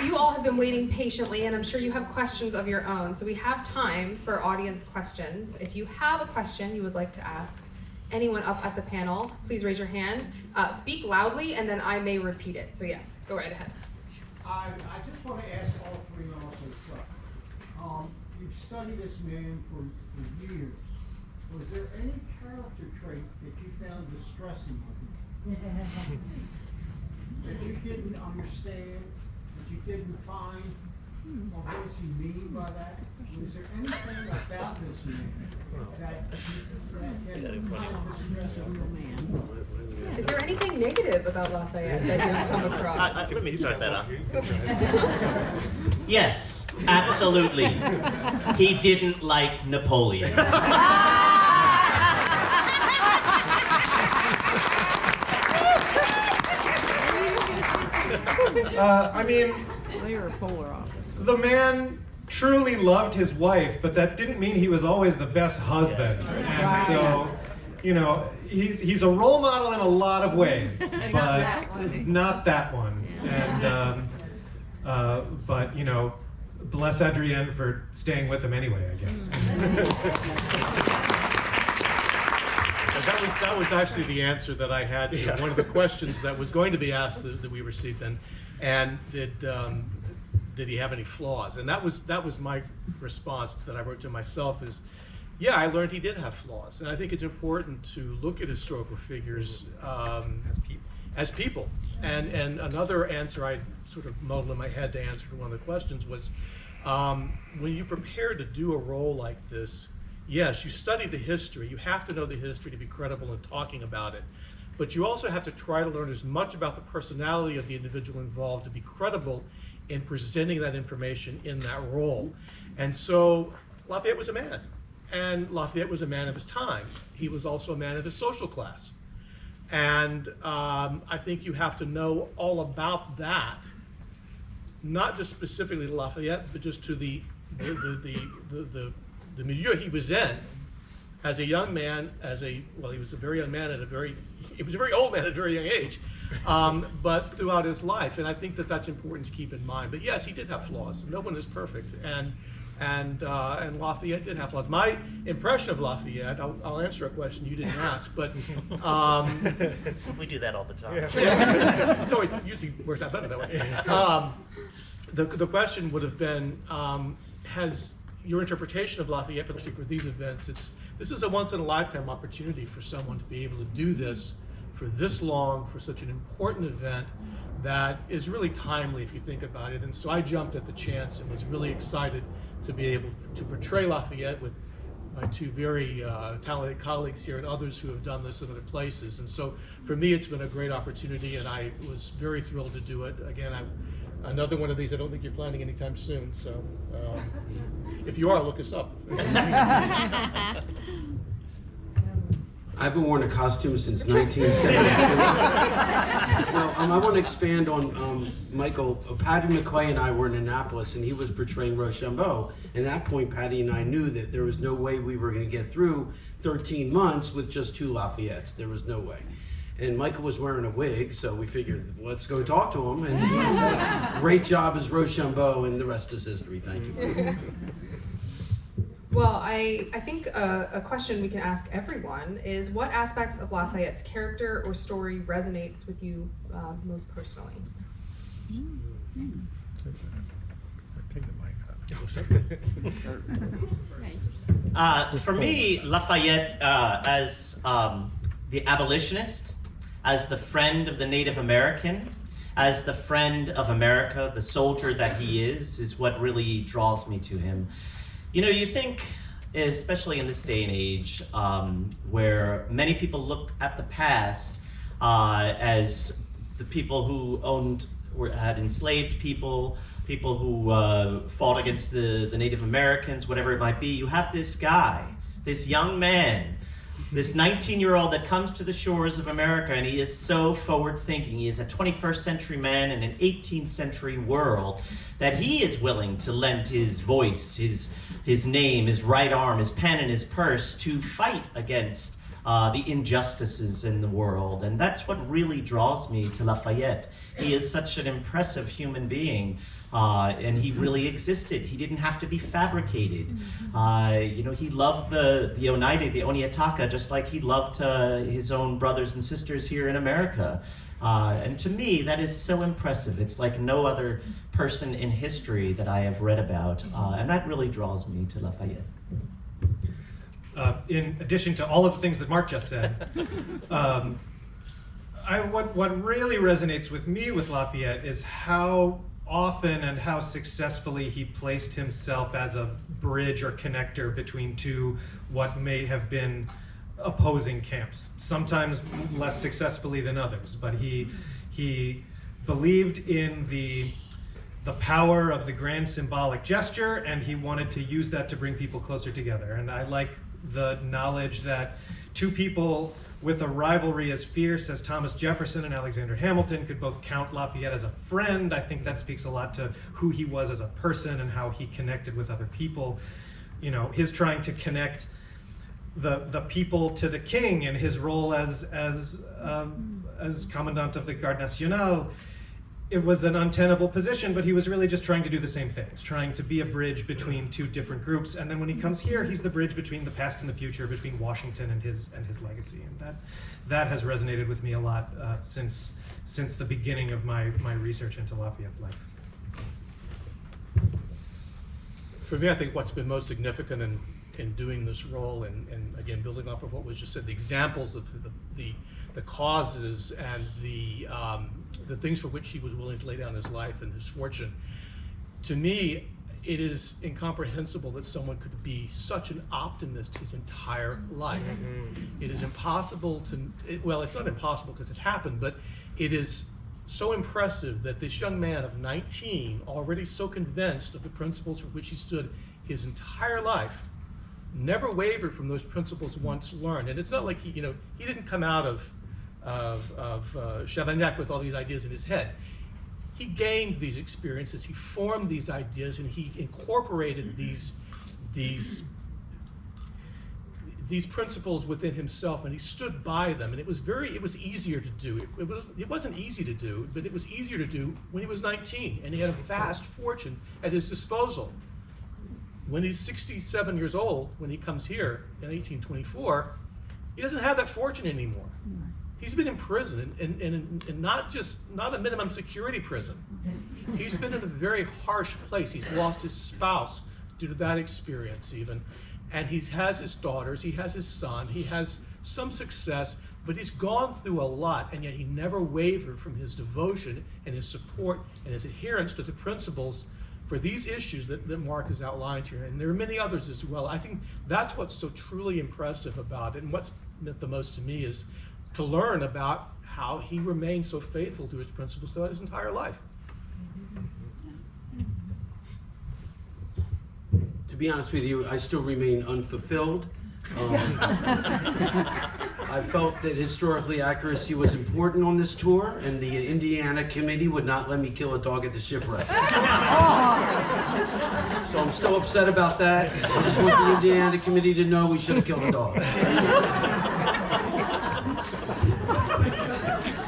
You all have been waiting patiently, and I'm sure you have questions of your own. So we have time for audience questions. If you have a question you would like to ask anyone up at the panel, please raise your hand. Speak loudly, and then I may repeat it. So yes, go right ahead.
I just want to ask all three also, you've studied this man for years. Was there any character trait that you found distressing with him? That you didn't understand? You didn't find, or what does he mean by that? Was there anything about this man that
Is there anything negative about Lafayette that you've come across?
Let me start that off. Yes, absolutely. He didn't like Napoleon.
I mean, the man truly loved his wife, but that didn't mean he was always the best husband. And so, you know, he's a role model in a lot of ways, but not that one. And but you know, bless Adrienne for staying with him anyway, I guess.
That was actually the answer that I had to one of the questions that was going to be asked that we received, and did he have any flaws? And that was my response that I wrote to myself is, yeah, I learned he did have flaws, and I think it's important to look at historical figures as people. And another answer I sort of muddled in my head to answer to one of the questions was, when you prepare to do a role like this, yes, you study the history. You have to know the history to be credible in talking about it. But you also have to try to learn as much about the personality of the individual involved to be credible in presenting that information in that role. And so Lafayette was a man. And Lafayette was a man of his time. He was also a man of his social class. And I think you have to know all about that not just specifically to Lafayette, but just to the milieu he was in as a young man, he was a very young man he was a very old man at a very young age, but throughout his life, and I think that that's important to keep in mind. But yes, he did have flaws. No one is perfect, and Lafayette did have flaws. My impression of Lafayette, I'll answer a question you didn't ask, but
We do that all the time.
it's always usually works out better that way. The question would have been, has your interpretation of Lafayette, especially for these events, this is a once-in-a-lifetime opportunity for someone to be able to do this for this long, for such an important event that is really timely if you think about it. And so I jumped at the chance and was really excited to be able to portray Lafayette with my two very talented colleagues here and others who have done this in other places. And so for me, it's been a great opportunity, and I was very thrilled to do it. Again, another one of these, I don't think you're planning anytime soon, so if you are, look us up.
I haven't worn a costume since 1972. Now, I want to expand on Michael. Patty McClay and I were in Annapolis, and he was portraying Rochambeau. And at that point, Patty and I knew that there was no way we were going to get through 13 months with just 2 Lafayettes. There was no way. And Michael was wearing a wig, so we figured, let's go talk to him. And he did a great job as Rochambeau, and the rest is history. Thank you.
Well, I think a question we can ask everyone is, what aspects of Lafayette's character or story resonates with you most personally?
For me, Lafayette as the abolitionist, as the friend of the Native American, as the friend of America, the soldier that he is what really draws me to him. You know, you think, especially in this day and age, where many people look at the past as the people who had enslaved people who fought against the Native Americans, whatever it might be. You have this guy, this young man, this 19-year-old that comes to the shores of America, and he is so forward-thinking. He is a 21st century man in an 18th century world, that he is willing to lend his voice, his name, his right arm, his pen, and his purse to fight against the injustices in the world. And that's what really draws me to Lafayette. He is such an impressive human being, and he really existed. He didn't have to be fabricated. You know, he loved the Oneida, the Oniataka, just like he loved his own brothers and sisters here in America. And to me, that is so impressive. It's like no other person in history that I have read about, and that really draws me to Lafayette.
In addition to all of the things that Mark just said, what really resonates with me with Lafayette is how often and how successfully he placed himself as a bridge or connector between two what may have been opposing camps, sometimes less successfully than others, but he believed in the power of the grand symbolic gesture, and he wanted to use that to bring people closer together. And I like the knowledge that two people with a rivalry as fierce as Thomas Jefferson and Alexander Hamilton could both count Lafayette as a friend. I think that speaks a lot to who he was as a person and how he connected with other people. You know, his trying to connect the people to the king and his role as commandant of the Garde Nationale. It was an untenable position, but he was really just trying to do the same thing. He's trying to be a bridge between two different groups, and then when he comes here, he's the bridge between the past and the future, between Washington and his legacy. And that has resonated with me a lot since the beginning of my research into Lafayette's life.
For me, I think what's been most significant in doing this role, and again, building off of what was just said, the examples of the causes and the things for which he was willing to lay down his life and his fortune. To me, it is incomprehensible that someone could be such an optimist his entire life. It is impossible well, it's not impossible because it happened, but it is so impressive that this young man of 19, already so convinced of the principles for which he stood his entire life, never wavered from those principles once learned. And it's not like he didn't come out of Chavagnac with all these ideas in his head. he gained these experiences, he formed these ideas, and he incorporated these principles within himself, and he stood by them. And it was easier to do. It wasn't easy to do, but it was easier to do when he was 19, and he had a vast fortune at his disposal. When he's 67 years old, when he comes here in 1824, he doesn't have that fortune anymore. He's been in prison, and not a minimum security prison. He's been in a very harsh place. He's lost his spouse due to that experience even. And he has his daughters, he has his son, he has some success, but he's gone through a lot, and yet he never wavered from his devotion and his support and his adherence to the principles for these issues that Mark has outlined here. And there are many others as well. I think that's what's so truly impressive about it, and what's meant the most to me is to learn about how he remained so faithful to his principles throughout his entire life.
To be honest with you, I still remain unfulfilled. I felt that historically accuracy was important on this tour, and the Indiana committee would not let me kill a dog at the shipwreck. So I'm still upset about that. I just want the Indiana committee to know we should have killed a dog.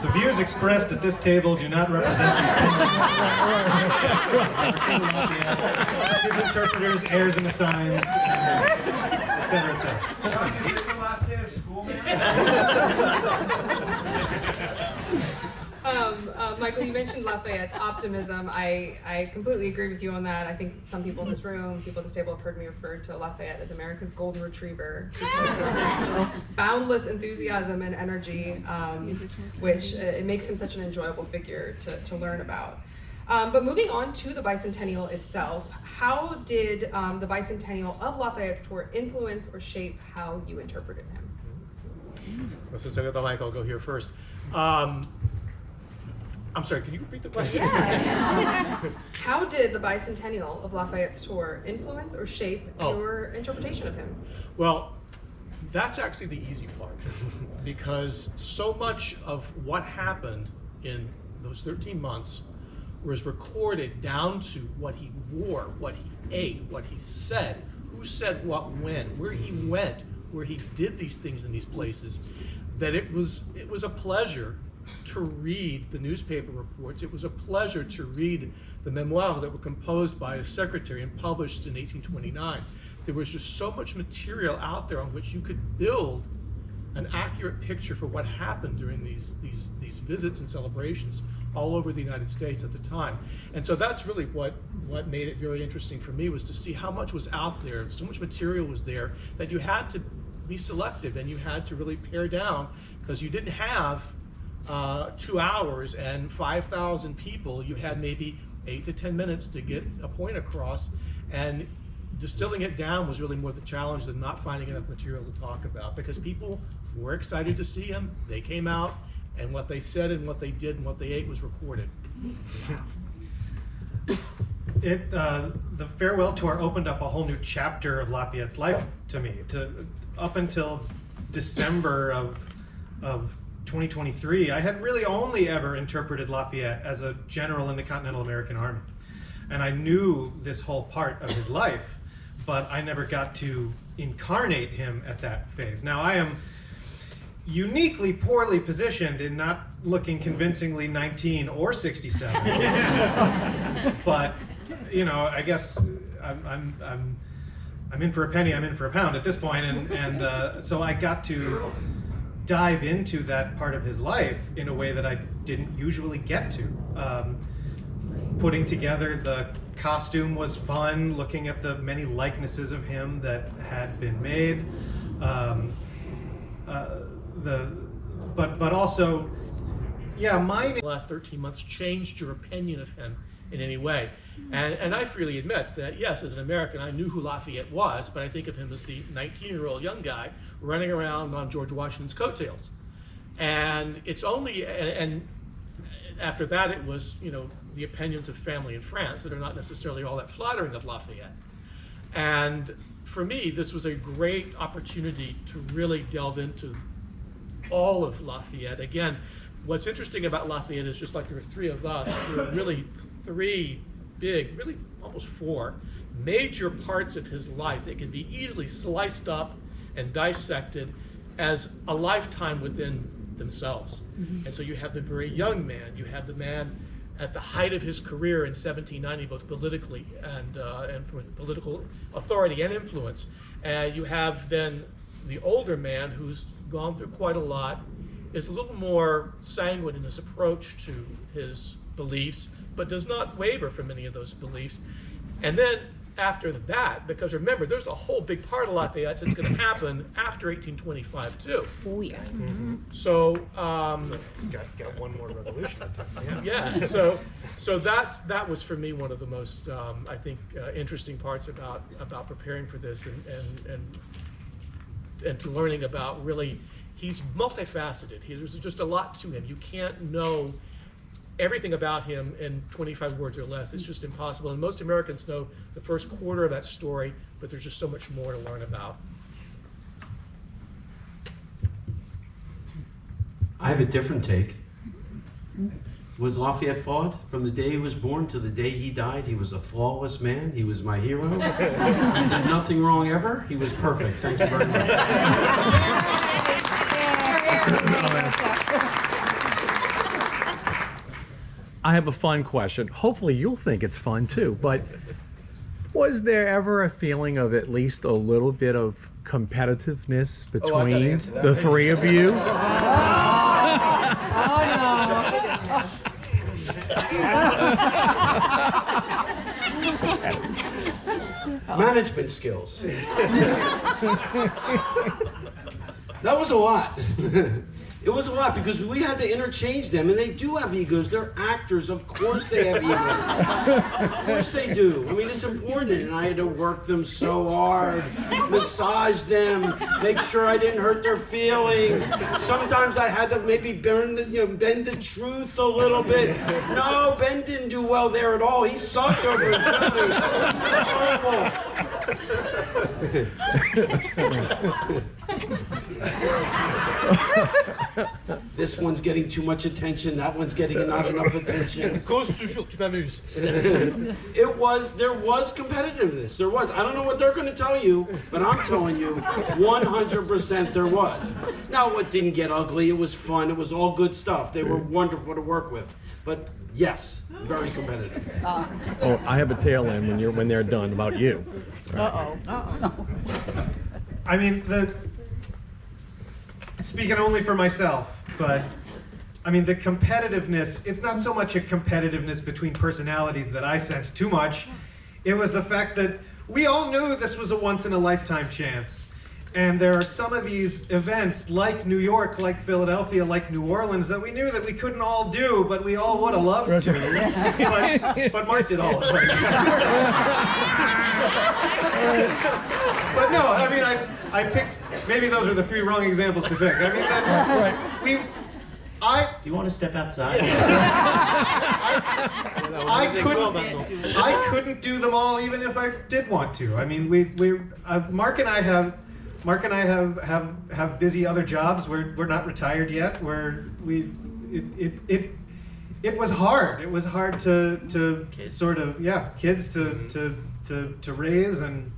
The views expressed at this table do not represent the his interpreters, heirs and assigns, etc., etc.
Michael, you mentioned Lafayette's optimism. I completely agree with you on that. I think some people in this room, people at this table have heard me refer to Lafayette as America's golden retriever. Boundless enthusiasm and energy, which it makes him such an enjoyable figure to learn about. But moving on to the bicentennial itself, how did the bicentennial of Lafayette's tour influence or shape how you interpreted him?
Well, since I got the mic, I'll go here first. I'm sorry, can you repeat the question?
Yeah. How did the bicentennial of Lafayette's tour influence or shape your interpretation of him?
Well, that's actually the easy part, because so much of what happened in those 13 months was recorded down to what he wore, what he ate, what he said, who said what when, where he went, where he did these things in these places, that it was a pleasure to read the newspaper reports. It was a pleasure to read the memoirs that were composed by his secretary and published in 1829. There was just so much material out there on which you could build an accurate picture for what happened during these visits and celebrations all over the United States at the time. And so that's really what made it very interesting for me, was to see how much was out there. So much material was there that you had to be selective, and you had to really pare down, because you didn't have 2 hours and 5,000 people. You had maybe 8 to 10 minutes to get a point across, and distilling it down was really more the challenge than not finding enough material to talk about, because people were excited to see him. They came out, and what they said and what they did and what they ate was recorded.
The farewell tour opened up a whole new chapter of Lafayette's life to me. Up until December of 2023, I had really only ever interpreted Lafayette as a general in the Continental American Army. And I knew this whole part of his life, but I never got to incarnate him at that phase. Now, I am uniquely poorly positioned in not looking convincingly 19 or 67. But, you know, I guess I'm in for a penny, I'm in for a pound at this point, and so I got to dive into that part of his life in a way that I didn't usually get to. Putting together the costume was fun, looking at the many likenesses of him that had been made. But also, yeah,
The last 13 months changed your opinion of him in any way. And I freely admit that, yes, as an American, I knew who Lafayette was, but I think of him as the 19-year-old young guy running around on George Washington's coattails. And it's only, and after that, it was, you know, the opinions of family in France that are not necessarily all that flattering of Lafayette. And for me, this was a great opportunity to really delve into all of Lafayette. Again, what's interesting about Lafayette is just like there are three of us, there are really three big, really almost four, major parts of his life that can be easily sliced up and dissected as a lifetime within themselves. And so you have the very young man, you have the man at the height of his career in 1790, both politically and for political authority and influence. And you have then the older man who's gone through quite a lot, is a little more sanguine in his approach to his beliefs, but does not waver from any of those beliefs. And then after that, because remember, there's a whole big part of Lafayette that's going to happen after 1825 too.
Oh yeah.
So
He's got one more revolution.
yeah, so that was for me one of the most I think interesting parts about preparing for this and to learning about really, he's multifaceted. There's just a lot to him. You can't know everything about him in 25 words or less. It's just impossible. And most Americans know the first quarter of that story, but there's just so much more to learn about.
I have a different take. Was Lafayette flawed? From the day he was born to the day he died, he was a flawless man. He was my hero. He did nothing wrong ever. He was perfect. Thank you very much.
I have a fun question. Hopefully you'll think it's fun too, but was there ever a feeling of at least a little bit of competitiveness between the three of you?
Management skills. That was a lot. It was a lot because we had to interchange them, and they do have egos. They're actors. Of course they have egos. Of course they do. I mean, it's important, and I had to work them so hard, massage them, make sure I didn't hurt their feelings. Sometimes I had to maybe bend the truth a little bit. No, Ben didn't do well there at all. He sucked over in Philly. Horrible. This one's getting too much attention, that one's getting not enough attention. There was competitiveness, there was. I don't know what they're gonna tell you, but I'm telling you, 100% there was. Now, it didn't get ugly, it was fun, it was all good stuff. They were wonderful to work with, but yes, very competitive.
Oh, I have a tail end when they're done about you.
I mean, speaking only for myself, but I mean, the competitiveness, it's not so much a competitiveness between personalities that I sensed too much. It was the fact that we all knew this was a once-in-a-lifetime chance. And there are some of these events, like New York, like Philadelphia, like New Orleans, that we knew that we couldn't all do, but we all would have loved to. But Mark did all of it. But no, I mean, I picked, maybe those are the three wrong examples to pick. I mean,
Do you want to step outside?
I couldn't do them all, even if I did want to. I mean, Mark and I have busy other jobs. We're not retired yet. It was hard. It was hard to sort of kids to raise and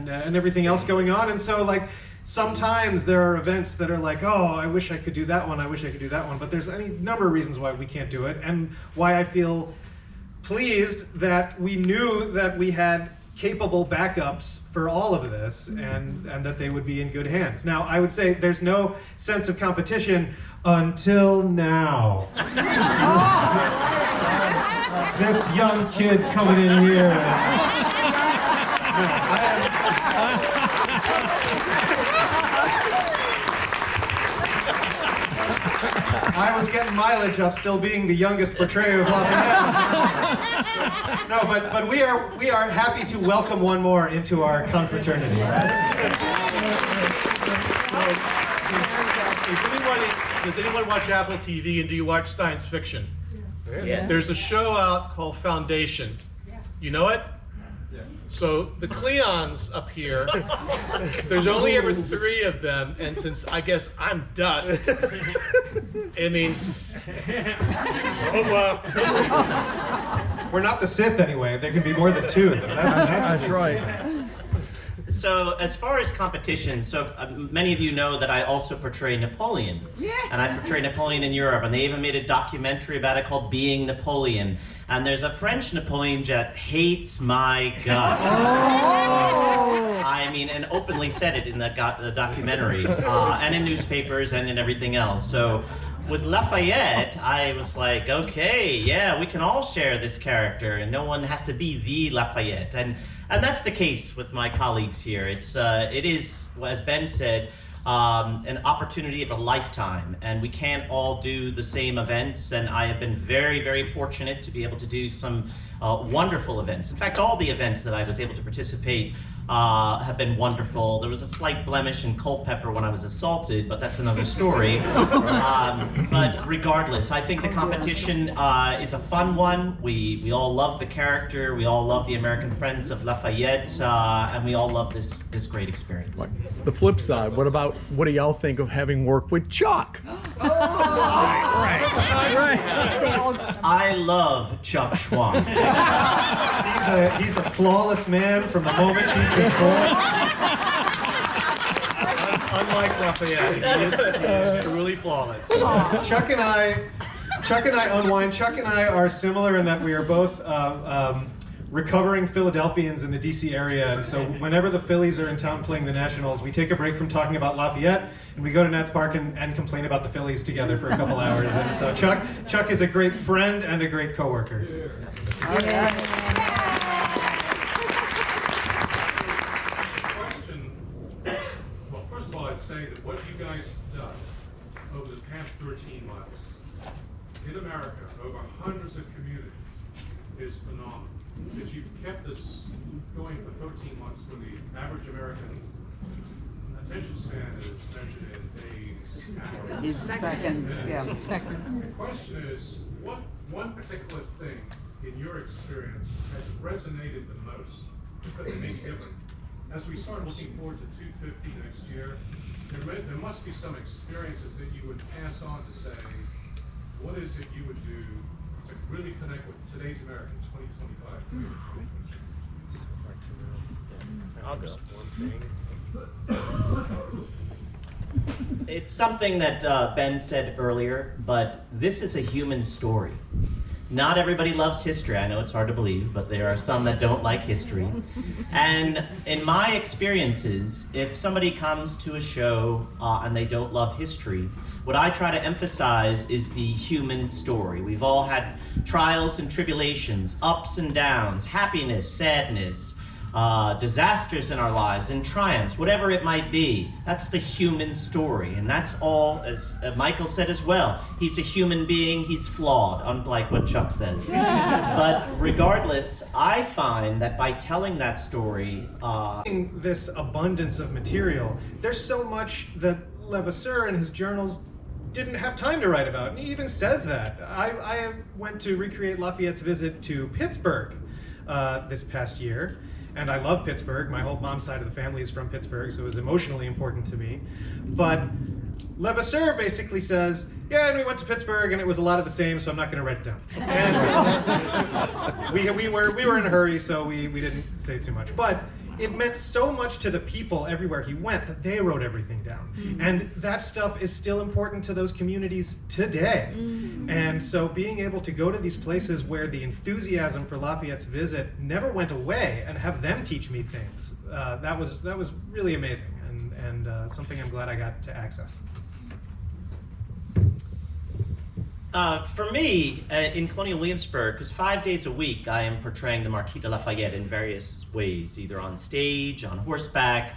everything else going on. And so like sometimes there are events that are like, oh, I wish I could do that one. I wish I could do that one. But there's any number of reasons why we can't do it, and why I feel pleased that we knew that we had capable backups for all of this, and that they would be in good hands. Now, I would say there's no sense of competition until now. This young kid coming in here. I was getting mileage off still being the youngest portrayed of Lafayette. No, but we are happy to welcome one more into our confraternity.
Does anyone watch Apple TV, and do you watch science fiction?
Yes.
There's a show out called Foundation. You know it? So the Cleons up here, there's only ever 3 of them, and since I guess I'm dust, It means, oh, wow.
We're not the Sith anyway. There can be more than two. That's
right.
So as far as competition, many of you know that I also portray Napoleon. Yeah. And I portray Napoleon in Europe, and they even made a documentary about it called Being Napoleon. And there's a French Napoleon that hates my guts. Oh. I mean, and openly said it in the documentary, and in newspapers and in everything else. So with Lafayette, I was like, okay, yeah, we can all share this character, and no one has to be the Lafayette. And that's the case with my colleagues here. It is, as Ben said, an opportunity of a lifetime, and we can't all do the same events, and I have been very, very fortunate to be able to do some wonderful events. In fact, all the events that I was able to participate have been wonderful. There was a slight blemish in Culpeper when I was assaulted, but that's another story. But regardless, I think the competition is a fun one. We all love the character, we all love the American Friends of Lafayette, and we all love this great experience.
The flip side, what do y'all think of having worked with Chuck? Right.
I love Chuck Schwam.
He's a flawless man from the moment he's been born.
Unlike Lafayette, he is truly flawless.
Chuck and I unwind. Chuck and I are similar in that we are both recovering Philadelphians in the DC area, and so whenever the Phillies are in town playing the Nationals, we take a break from talking about Lafayette and we go to Nats Park and complain about the Phillies together for a couple hours. And so Chuck is a great friend and a great coworker.
Well, first of all, I'd say that what you guys have done over the past 13 months in America, over hundreds of communities, is phenomenal. That you've kept this going for 13 months when the average American attention span is measured in days, hours,
Seconds, yeah.
The question is, what one particular thing in your experience has resonated the most that may be given? As we start looking forward to 250 next year, there must be some experiences that you would pass on to say, what is it you would do to really connect with today's American 2025?
I'll go.
It's something that Ben said earlier, but this is a human story. Not everybody loves history. I know it's hard to believe, but there are some that don't like history. And in my experiences, if somebody comes to a show and they don't love history, what I try to emphasize is the human story. We've all had trials and tribulations, ups and downs, happiness, sadness, disasters in our lives, and triumphs, whatever it might be. That's the human story, and that's all, as Michael said as well. He's a human being, he's flawed, unlike what Chuck says. But regardless, I find that by telling that story,
this abundance of material, there's so much that Levasseur and his journals didn't have time to write about, and he even says that. I went to recreate Lafayette's visit to Pittsburgh this past year, and I love Pittsburgh. My whole mom's side of the family is from Pittsburgh, so it was emotionally important to me. But Levasseur basically says, yeah, and we went to Pittsburgh and it was a lot of the same, so I'm not going to write it down. And we were in a hurry, so we didn't say too much. But it meant so much to the people everywhere he went that they wrote everything down. And that stuff is still important to those communities today. And so being able to go to these places where the enthusiasm for Lafayette's visit never went away and have them teach me things, that was really amazing and something I'm glad I got to access.
For me, in Colonial Williamsburg, because 5 days a week I am portraying the Marquis de Lafayette in various ways, either on stage, on horseback,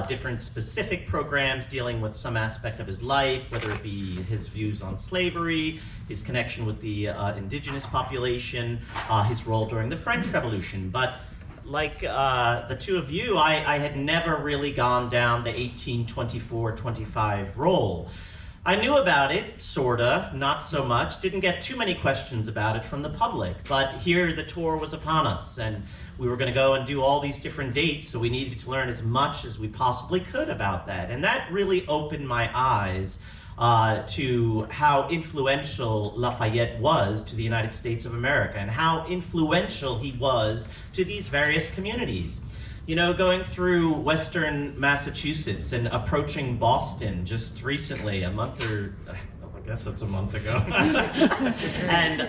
different specific programs dealing with some aspect of his life, whether it be his views on slavery, his connection with the indigenous population, his role during the French Revolution. But like the two of you, I had never really gone down the 1824-25 role. I knew about it, sorta, not so much, didn't get too many questions about it from the public, but here the tour was upon us, and we were gonna go and do all these different dates, so we needed to learn as much as we possibly could about that, and that really opened my eyes to how influential Lafayette was to the United States of America and how influential he was to these various communities. You know, going through Western Massachusetts and approaching Boston just recently, I guess that's a month ago. And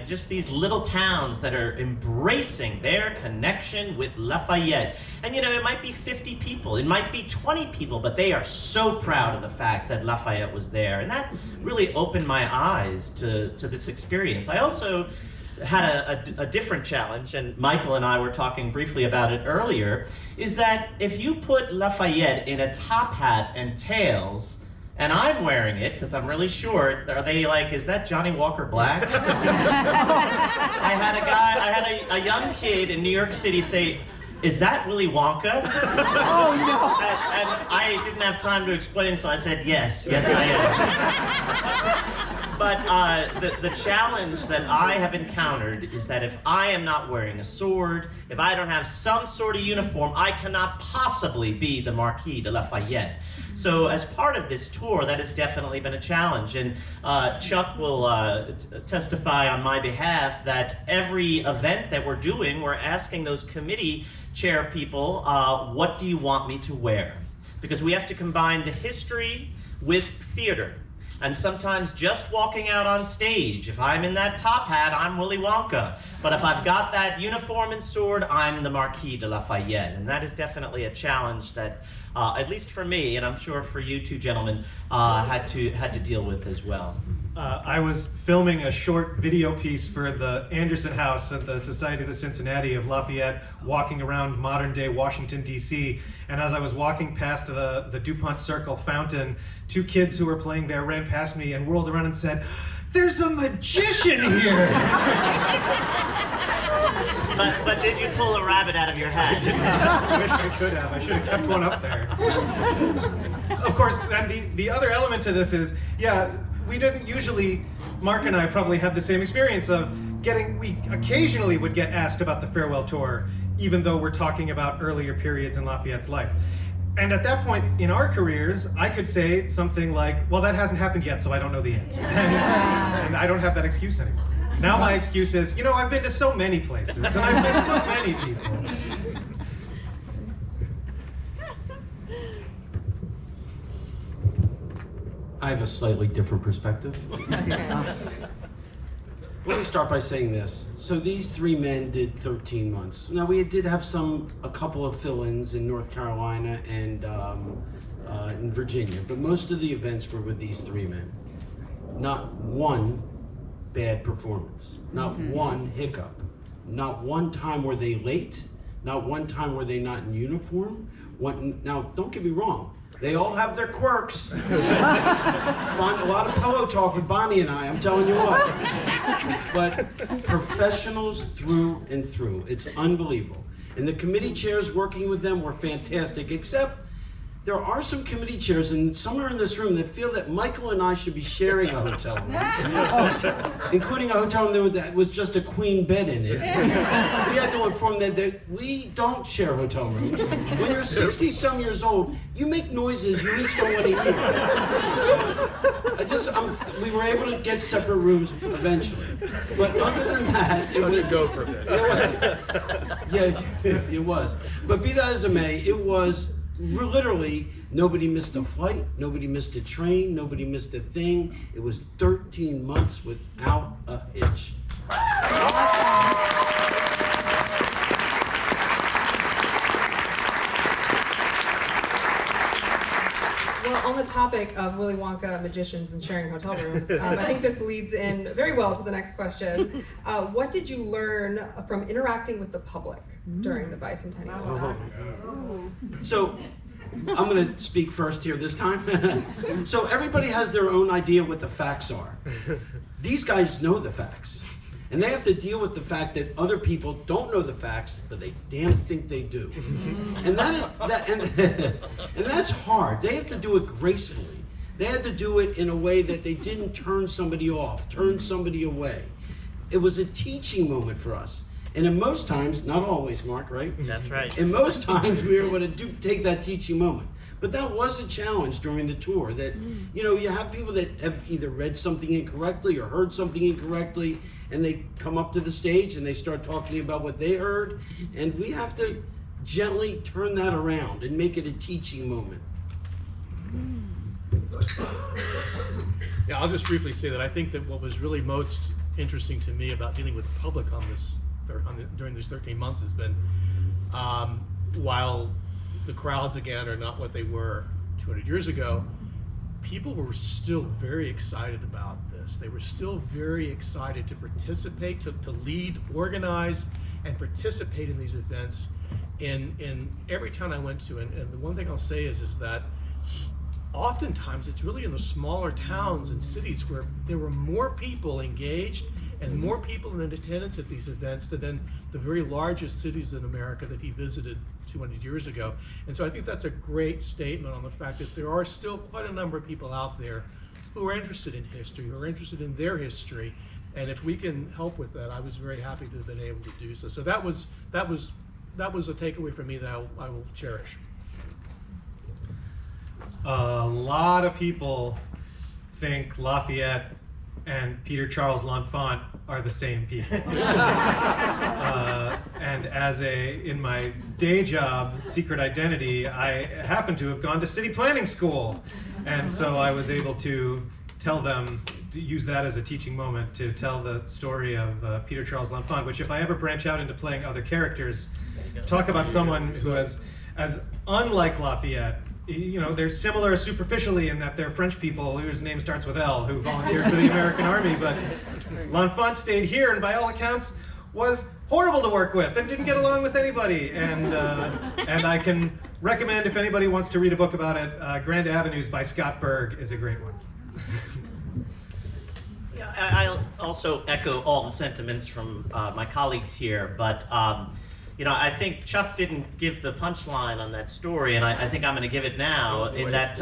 just these little towns that are embracing their connection with Lafayette. And you know, it might be 50 people, it might be 20 people, but they are so proud of the fact that Lafayette was there. And that really opened my eyes to this experience. I also had a different challenge, and Michael and I were talking briefly about it earlier, is that if you put Lafayette in a top hat and tails, and I'm wearing it because I'm really short, are they like, is that Johnny Walker Black? I had a young kid in New York City say, is that Willy Wonka? Oh no! And I didn't have time to explain, so I said, yes I am. But the challenge that I have encountered is that if I am not wearing a sword, if I don't have some sort of uniform, I cannot possibly be the Marquis de Lafayette. So as part of this tour, that has definitely been a challenge. And Chuck will testify on my behalf that every event that we're doing, we're asking those committee chair people, what do you want me to wear? Because we have to combine the history with theater. And sometimes just walking out on stage, if I'm in that top hat, I'm Willy Wonka. But if I've got that uniform and sword, I'm the Marquis de Lafayette. And that is definitely a challenge that, at least for me, and I'm sure for you two gentlemen, had to deal with as well.
I was filming a short video piece for the Anderson House at the Society of the Cincinnati of Lafayette, walking around modern-day Washington, D.C. And as I was walking past the DuPont Circle fountain, two kids who were playing there ran past me and whirled around and said, "There's a magician here!"
But did you pull a rabbit out of your hat?
I wish I could have. I should have kept one up there. Of course, and the other element to this is, yeah, we didn't usually, Mark and I probably had the same experience of we occasionally would get asked about the farewell tour, even though we're talking about earlier periods in Lafayette's life. And at that point in our careers, I could say something like, well, that hasn't happened yet, so I don't know the answer. And I don't have that excuse anymore. Now my excuse is, you know, I've been to so many places, and I've met so many people.
I have a slightly different perspective. Let me start by saying this. So these three men did 13 months. Now we did have a couple of fill-ins in North Carolina and in Virginia, but most of the events were with these three men. Not one bad performance, not one hiccup, not one time were they late, not one time were they not in uniform. Now, don't get me wrong. They all have their quirks. A lot of pillow talk with Bonnie and I'm telling you what. But professionals through and through. It's unbelievable. And the committee chairs working with them were fantastic, except there are some committee chairs, and somewhere in this room, that feel that Michael and I should be sharing a hotel room. Including a hotel room that was just a queen bed in it. We had to inform them that we don't share hotel rooms. When you're 60-some years old, you make noises you each don't want to hear. So we were able to get separate rooms eventually. But other than that, it was...
go for a bit.
Yeah, it was. But be that as it may, it was... Literally, nobody missed a flight, nobody missed a train, nobody missed a thing. It was 13 months without a hitch.
Well, on the topic of Willy Wonka, magicians, and sharing hotel rooms, I think this leads in very well to the next question. What did you learn from interacting with the public during the bicentennial?
So, I'm going to speak first here this time. So everybody has their own idea what the facts are. These guys know the facts. And they have to deal with the fact that other people don't know the facts, but they damn think they do. And that's hard. They have to do it gracefully. They had to do it in a way that they didn't turn somebody off, turn somebody away. It was a teaching moment for us. And in most times, not always, Mark, right?
That's right.
In most times, we were able to take that teaching moment. But that was a challenge during the tour, that, you know, you have people that have either read something incorrectly or heard something incorrectly, and they come up to the stage and they start talking about what they heard, and we have to gently turn that around and make it a teaching moment.
Yeah, I'll just briefly say that I think that what was really most interesting to me about dealing with the public on this, during these 13 months has been, while the crowds again are not what they were 200 years ago, people were still very excited about this. They were still very excited to participate, to lead, organize, and participate in these events in every town I went to. And the one thing I'll say is that oftentimes it's really in the smaller towns and cities where there were more people engaged and more people in attendance at these events than in the very largest cities in America that he visited 200 years ago. And so I think that's a great statement on the fact that there are still quite a number of people out there who are interested in history, who are interested in their history. And if we can help with that, I was very happy to have been able to do so. So that was a takeaway for me that I will cherish.
A lot of people think Lafayette and Peter Charles L'Enfant are the same people. And in my day job, Secret Identity, I happen to have gone to city planning school. And so I was able to tell them, use that as a teaching moment to tell the story of Peter Charles L'Enfant, which if I ever branch out into playing other characters, talk about someone who is as unlike Lafayette. You know, they're similar superficially in that they're French people whose name starts with L who volunteered for the American Army, but L'Enfant stayed here and by all accounts was horrible to work with and didn't get along with anybody. And I can recommend, if anybody wants to read a book about it, Grand Avenues by Scott Berg is a great one.
Yeah, I'll also echo all the sentiments from my colleagues here, but you know, I think Chuck didn't give the punchline on that story, and I think I'm going to give it now, in that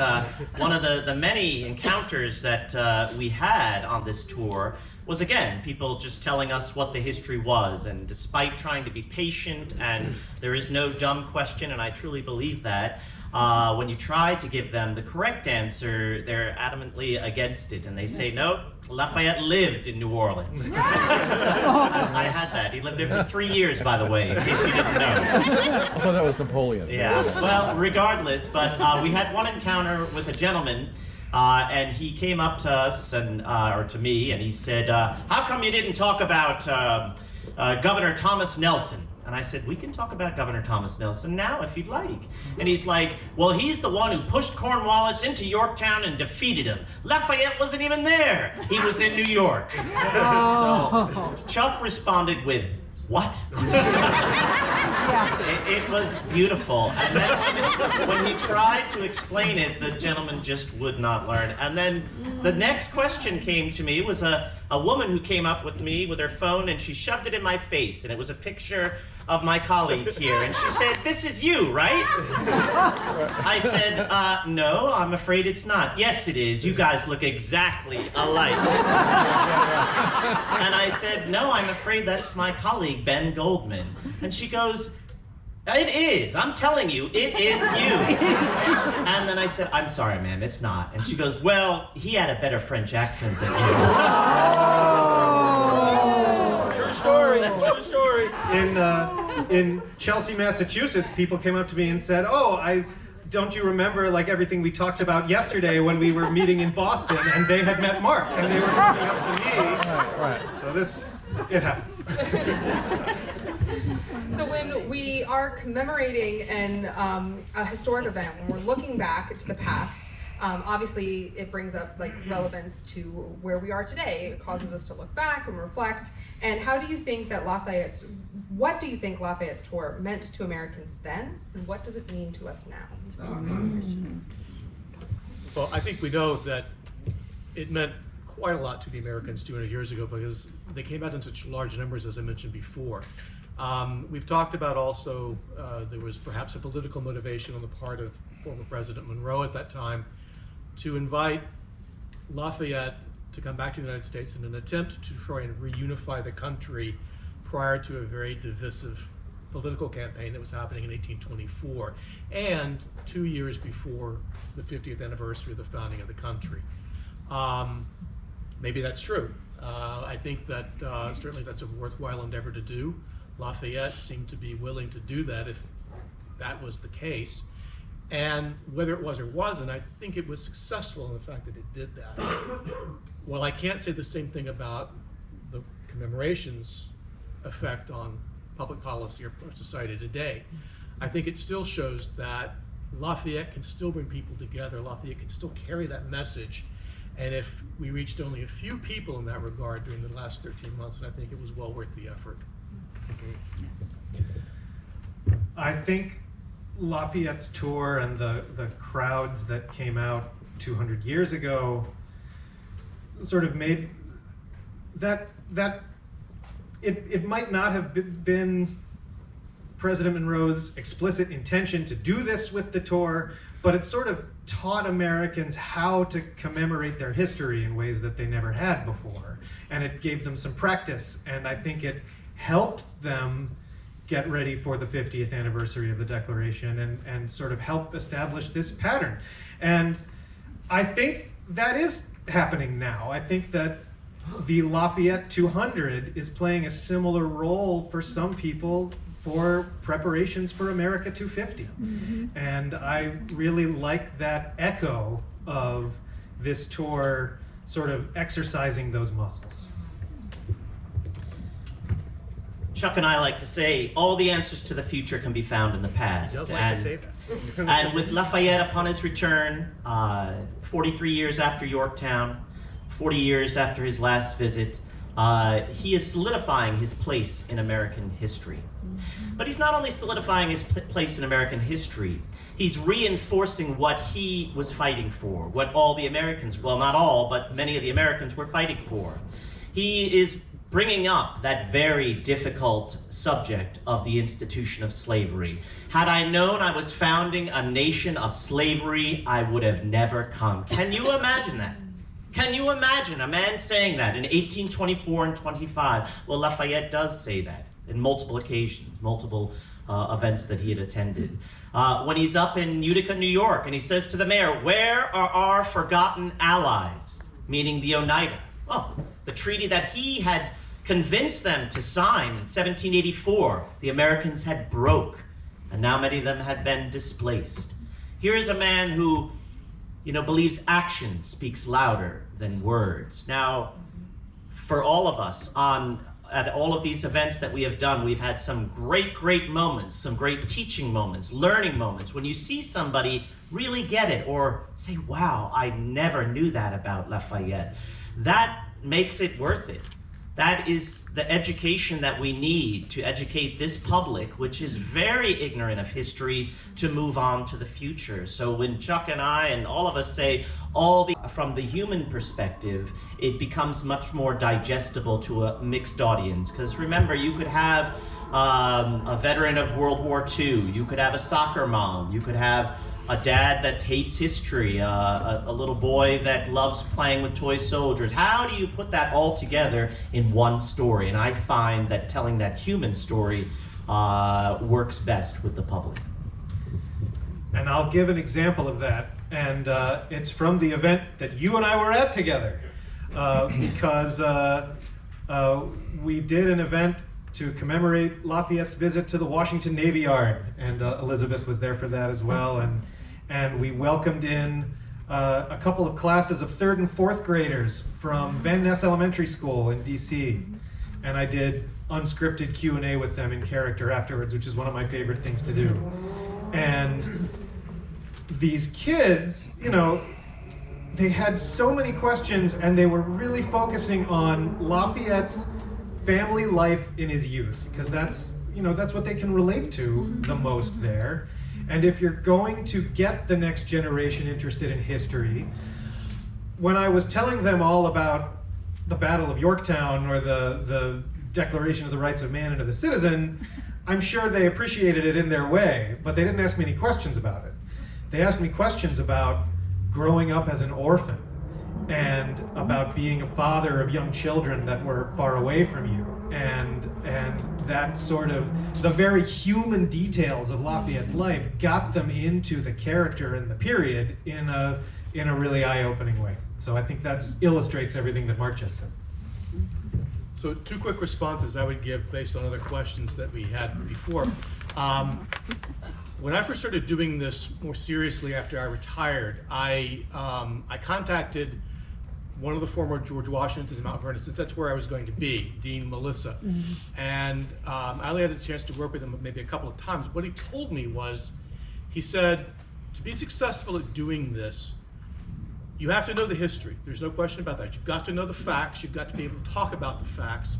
one of the many encounters that we had on this tour was, again, people just telling us what the history was, and despite trying to be patient, and there is no dumb question, and I truly believe that, when you try to give them the correct answer, they're adamantly against it, and they say, no, Lafayette lived in New Orleans. I had that. He lived there for 3 years, by the way, in case you didn't know.
I thought that was Napoleon.
Yeah, well, regardless, but we had one encounter with a gentleman, and he came up to us, and or to me, and he said, how come you didn't talk about Governor Thomas Nelson? And I said, we can talk about Governor Thomas Nelson now if you'd like. And he's like, well, he's the one who pushed Cornwallis into Yorktown and defeated him. Lafayette wasn't even there. He was in New York. So Chuck responded with, what? It was beautiful. And then when he tried to explain it, the gentleman just would not learn. And then the next question came to me was a woman who came up with me with her phone, and she shoved it in my face, and it was a picture of my colleague here, and she said, this is you, right? I said, no, I'm afraid it's not. Yes, it is. You guys look exactly alike. And I said, no, I'm afraid that's my colleague, Ben Goldman. And she goes, it is. I'm telling you, it is you. And then I said, I'm sorry, ma'am, it's not. And she goes, well, he had a better French accent than you.
True story. True story. In Chelsea, Massachusetts, people came up to me and said, oh, don't you remember like everything we talked about yesterday when we were meeting in Boston, and they had met Mark and they were coming up to me. Right. So it happens.
So when we are commemorating a historic event, when we're looking back to the past, obviously it brings up like relevance to where we are today. It causes us to look back and reflect. And how do you think that what do you think Lafayette's tour meant to Americans then, and what does it mean to us now?
Well, I think we know that it meant quite a lot to the Americans 200 years ago because they came out in such large numbers, as I mentioned before. We've talked about also there was perhaps a political motivation on the part of former President Monroe at that time to invite Lafayette to come back to the United States in an attempt to try and reunify the country prior to a very divisive political campaign that was happening in 1824, and 2 years before the 50th anniversary of the founding of the country. Maybe that's true. I think that certainly that's a worthwhile endeavor to do. Lafayette seemed to be willing to do that if that was the case. And whether it was or wasn't, I think it was successful in the fact that it did that. Well, I can't say the same thing about the commemoration's effect on public policy or society today. I think it still shows that Lafayette can still bring people together. Lafayette can still carry that message. And if we reached only a few people in that regard during the last 13 months, I think it was well worth the effort.
I think Lafayette's tour and the crowds that came out 200 years ago sort of made that it might not have been President Monroe's explicit intention to do this with the tour, but it sort of taught Americans how to commemorate their history in ways that they never had before. And it gave them some practice, and I think it helped them get ready for the 50th anniversary of the Declaration and sort of help establish this pattern. And I think that is happening now. I think that the Lafayette 200 is playing a similar role for some people for preparations for America 250. And I really like that echo of this tour sort of exercising those muscles.
Chuck and I like to say all the answers to the future can be found in the past.
He does like to say that.
And with Lafayette upon his return, 43 years after Yorktown, 40 years after his last visit, he is solidifying his place in American history. But he's not only solidifying his place in American history, he's reinforcing what he was fighting for, what all the Americans, well, not all, but many of the Americans were fighting for. He is bringing up that very difficult subject of the institution of slavery. Had I known I was founding a nation of slavery, I would have never come. Can you imagine that? Can you imagine a man saying that in 1824 and 25? Well, Lafayette does say that in multiple occasions, multiple events that he had attended. When he's up in Utica, New York, and he says to the mayor, "Where are our forgotten allies?" Meaning the Oneida. Well, the treaty that he had convinced them to sign in 1784, the Americans had broke, and now many of them had been displaced. Here is a man who, believes action speaks louder than words. Now, for all of us at all of these events that we have done, we've had some great moments, some great teaching moments, learning moments, when you see somebody really get it or say, wow, I never knew that about Lafayette. That makes it worth it. That is the education that we need to educate this public, which is very ignorant of history, to move on to the future. So when Chuck and I and all of us say from the human perspective, it becomes much more digestible to a mixed audience. Because remember, you could have a veteran of World War II, you could have a soccer mom, you could have a dad that hates history, a little boy that loves playing with toy soldiers. How do you put that all together in one story? And I find that telling that human story works best with the public.
And I'll give an example of that. And it's from the event that you and I were at together. Because we did an event to commemorate Lafayette's visit to the Washington Navy Yard. And Elizabeth was there for that as well. And we welcomed in a couple of classes of 3rd and 4th graders from Van Ness Elementary School in DC. And I did unscripted Q&A with them in character afterwards, which is one of my favorite things to do. And these kids, they had so many questions, and they were really focusing on Lafayette's family life in his youth, because that's what they can relate to the most there. And if you're going to get the next generation interested in history, when I was telling them all about the Battle of Yorktown or the Declaration of the Rights of Man and of the Citizen, I'm sure they appreciated it in their way, but they didn't ask me any questions about it. They asked me questions about growing up as an orphan and about being a father of young children that were far away from you, and that sort of, the very human details of Lafayette's life got them into the character and the period in a really eye-opening way. So I think that illustrates everything that Mark just said.
So 2 quick responses I would give based on other questions that we had before. When I first started doing this more seriously after I retired, I contacted one of the former George Washingtons in Mount Vernon, since that's where I was going to be, Dean Melissa. And I only had a chance to work with him maybe a couple of times. What he told me was, he said, to be successful at doing this, you have to know the history. There's no question about that. You've got to know the facts. You've got to be able to talk about the facts.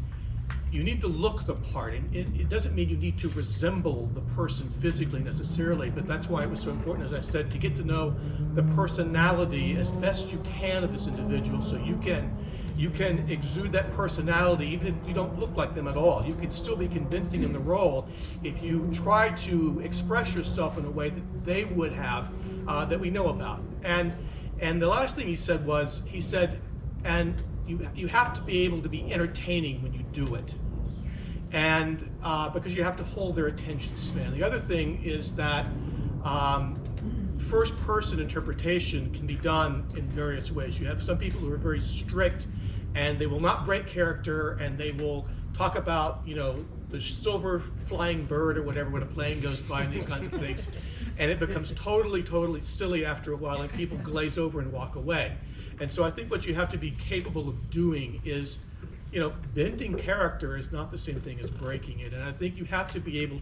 You need to look the part. And it doesn't mean you need to resemble the person physically necessarily, but that's why it was so important, as I said, to get to know the personality as best you can of this individual, so you can exude that personality even if you don't look like them at all. You can still be convincing in the role if you try to express yourself in a way that they would have, that we know about. And the last thing he said was, he said, and you have to be able to be entertaining when you do it. And because you have to hold their attention span. The other thing is that first person interpretation can be done in various ways. You have some people who are very strict and they will not break character, and they will talk about, you know, the silver flying bird or whatever when a plane goes by and these kinds of things. And it becomes totally silly after a while, and people glaze over and walk away. And so I think what you have to be capable of doing is, you know, bending character is not the same thing as breaking it. And I think you have to be able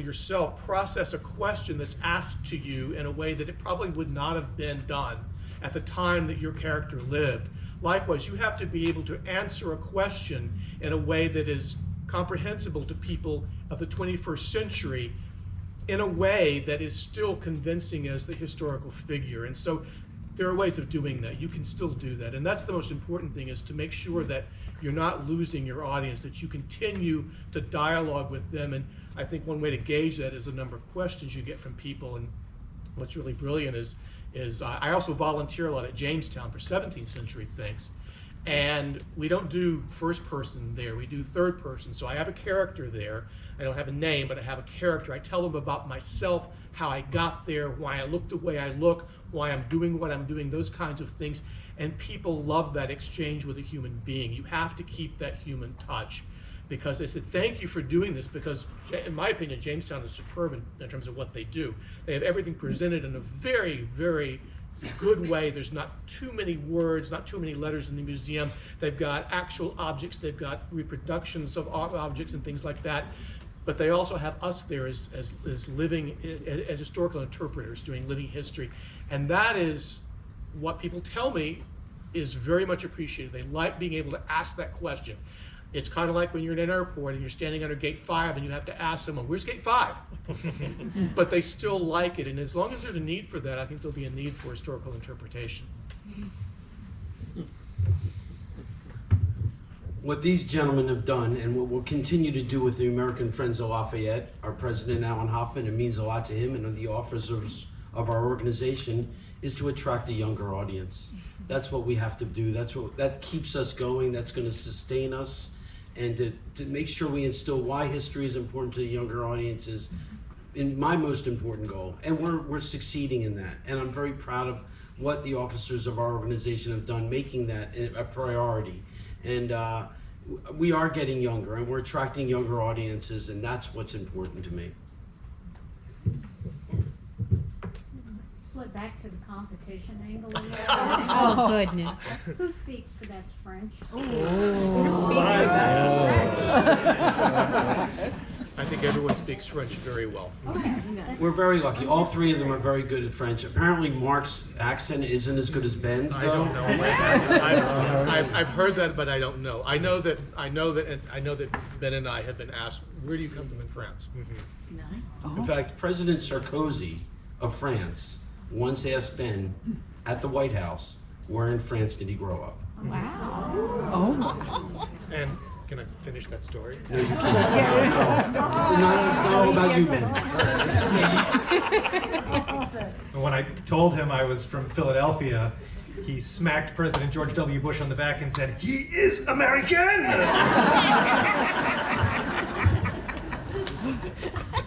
yourself process a question that's asked to you in a way that it probably would not have been done at the time that your character lived. Likewise, you have to be able to answer a question in a way that is comprehensible to people of the 21st century, in a way that is still convincing as the historical figure. And so there are ways of doing that. You can still do that. And that's the most important thing, is to make sure that you're not losing your audience, that you continue to dialogue with them. And I think one way to gauge that is the number of questions you get from people. And what's really brilliant is I also volunteer a lot at Jamestown for 17th century things. And we don't do first person there, we do third person. So I have a character there. I don't have a name, but I have a character. I tell them about myself, how I got there, why I look the way I look, why I'm doing what I'm doing, those kinds of things. And people love that exchange with a human being. You have to keep that human touch, because they said, thank you for doing this, because in my opinion, Jamestown is superb in terms of what they do. They have everything presented in a very good way. There's not too many words, not too many letters in the museum. They've got actual objects, they've got reproductions of objects and things like that. But they also have us there as living, as historical interpreters doing living history. And that is what people tell me is very much appreciated. They like being able to ask that question. It's kind of like when you're in an airport and you're standing under gate 5 and you have to ask someone, where's gate 5? But they still like it. And as long as there's a need for that, I think there'll be a need for historical interpretation.
What these gentlemen have done, and what we'll continue to do with the American Friends of Lafayette, our president, Alan Hoffman, it means a lot to him and the officers of our organization, is to attract a younger audience. That's what we have to do. That keeps us going. That's going to sustain us. And to make sure we instill why history is important to the younger audience is in my most important goal. And we're succeeding in that. And I'm very proud of what the officers of our organization have done, making that a priority. And we are getting younger, and we're attracting younger audiences, and that's what's important to me.
Slip back to the competition angle.
Oh, goodness.
Who speaks the best French?
Who speaks the best French?
I think everyone speaks French very well.
Okay.
We're very lucky. All three of them are very good at French. Apparently Mark's accent isn't as good as Ben's, though.
I don't know. I've heard that, but I don't know. I know that Ben and I have been asked, where do you come from in France?
In fact, President Sarkozy of France once asked Ben at the White House, where in France did he grow up?
Wow.
And can I finish that story?
No, you can't. Not all about you, Ben.
And when I told him I was from Philadelphia, he smacked President George W. Bush on the back and said, "He is American!"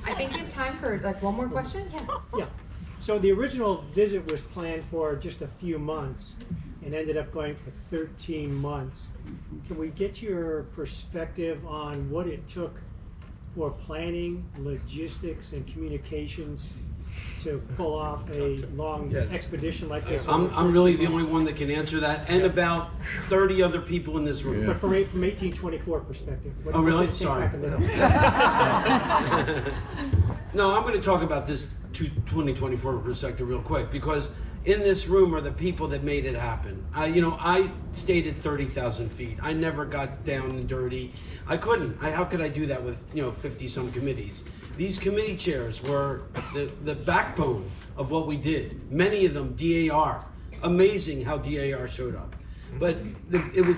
I think we have time for like one more question. Yeah.
Yeah. So the original visit was planned for just a few months and ended up going for 13 months. Can we get your perspective on what it took for planning, logistics, and communications to pull off a long
Yes.
expedition like this?
I'm really the only one that can answer that, and about 30 other people in this room.
But from 1824 perspective.
Oh, really?
what do you think
Sorry.
happened?
No, I'm going to talk about this 2024 perspective real quick, because in this room are the people that made it happen. I stayed at 30,000 feet. I never got down and dirty. I couldn't. How could I do that with 50 some committees? These committee chairs were the backbone of what we did. Many of them DAR. Amazing how DAR showed up. But it was.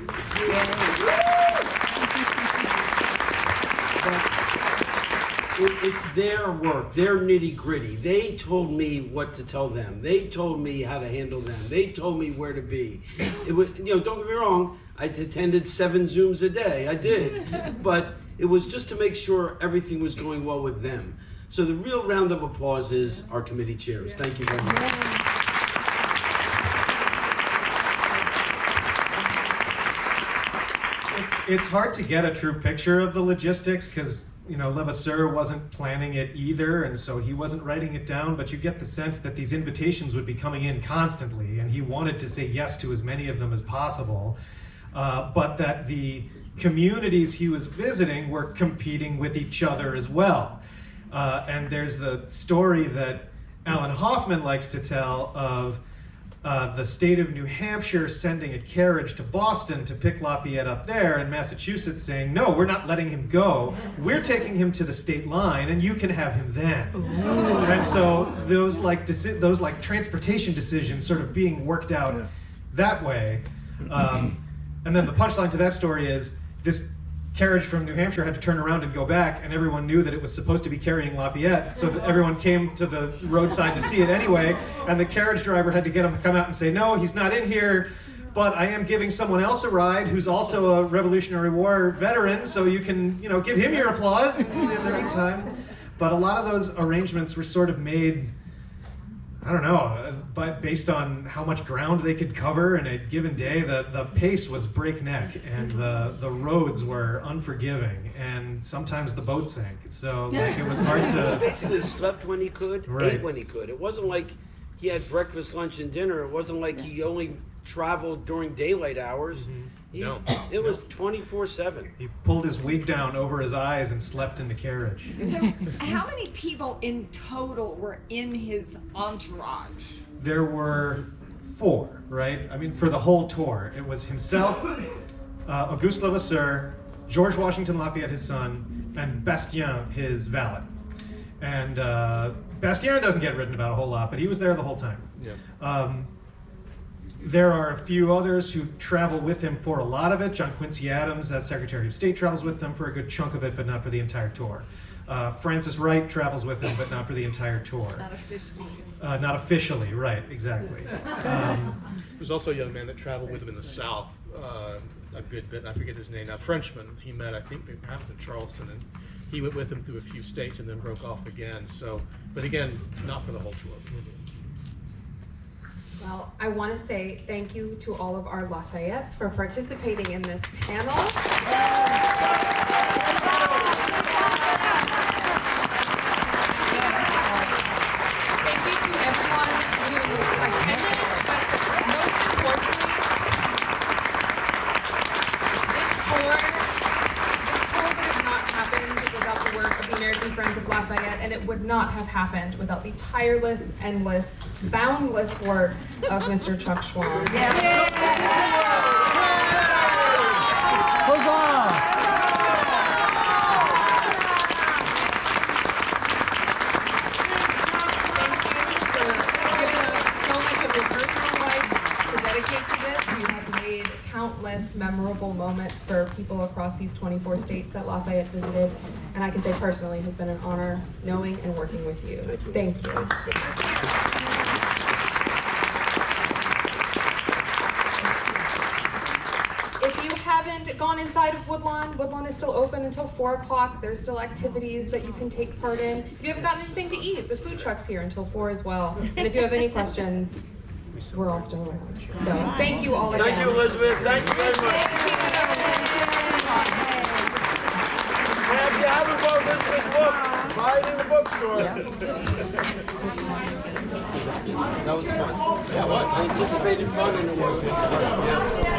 It's their work, their nitty gritty. They told me what to tell them. They told me how to handle them. They told me where to be. It was, don't get me wrong, I attended 7 Zooms a day. I did. But it was just to make sure everything was going well with them. So the real round of applause is our committee chairs. Thank you very much.
It's hard to get a true picture of the logistics because Levasseur wasn't planning it either, and so he wasn't writing it down, but you get the sense that these invitations would be coming in constantly, and he wanted to say yes to as many of them as possible, but that the communities he was visiting were competing with each other as well. And there's the story that Alan Hoffman likes to tell of the state of New Hampshire sending a carriage to Boston to pick Lafayette up there, and Massachusetts saying, "No, we're not letting him go. We're taking him to the state line, and you can have him then." And so those transportation decisions sort of being worked out that way. And then the punchline to that story is this carriage from New Hampshire had to turn around and go back, and everyone knew that it was supposed to be carrying Lafayette, so that everyone came to the roadside to see it anyway, and the carriage driver had to get him to come out and say, "No, he's not in here, but I am giving someone else a ride who's also a Revolutionary War veteran, so you can, give him your applause in the meantime." But a lot of those arrangements were sort of made, I don't know, but based on how much ground they could cover in a given day. The pace was breakneck, and the roads were unforgiving, and sometimes the boat sank. So it was hard to.
He basically slept when he could,
Right.
ate when he could. It wasn't like he had breakfast, lunch, and dinner. It wasn't like he only traveled during daylight hours.
No.
It was 24/7.
He pulled his wig down over his eyes and slept in the carriage.
So, how many people in total were in his entourage?
There were 4, right? I mean, for the whole tour. It was himself, Auguste Levasseur, George Washington Lafayette, his son, and Bastien, his valet. And Bastien doesn't get written about a whole lot, but he was there the whole time.
Yeah.
There are a few others who travel with him for a lot of it. John Quincy Adams, as Secretary of State, travels with them for a good chunk of it, but not for the entire tour. Francis Wright travels with him, but not for the entire tour.
Not officially.
Not officially, right, exactly.
There's also a young man that traveled with him in the South a good bit. I forget his name. A Frenchman he met, I think, perhaps in Charleston, and he went with him through a few states and then broke off again. So, but again, not for the whole tour.
Well, I want to say thank you to all of our Lafayettes for participating in this panel. Thank you to everyone who attended, but most importantly, this tour would have not happened without the work of the American Friends of Lafayette, and it would not have happened without the tireless, endless, boundless work of Mr. Chuck Schwam. Thank you for giving up so much of your personal life to dedicate to this. You have made countless memorable moments for people across these 24 states that Lafayette visited, and I can say personally, it has been an honor knowing and working with you. Thank you. haven't gone inside of Woodlawn, Woodlawn is still open until 4 o'clock. There's still activities that you can take part in. If you haven't gotten anything to eat, the food truck's here until 4 as well. And if you have any questions, we're all still around. So thank you all again.
Thank you, Elizabeth. Thank you very much. And if you haven't bought Elizabeth's book, buy it in the bookstore. That was fun. That was. I anticipated fun and it was. Yeah.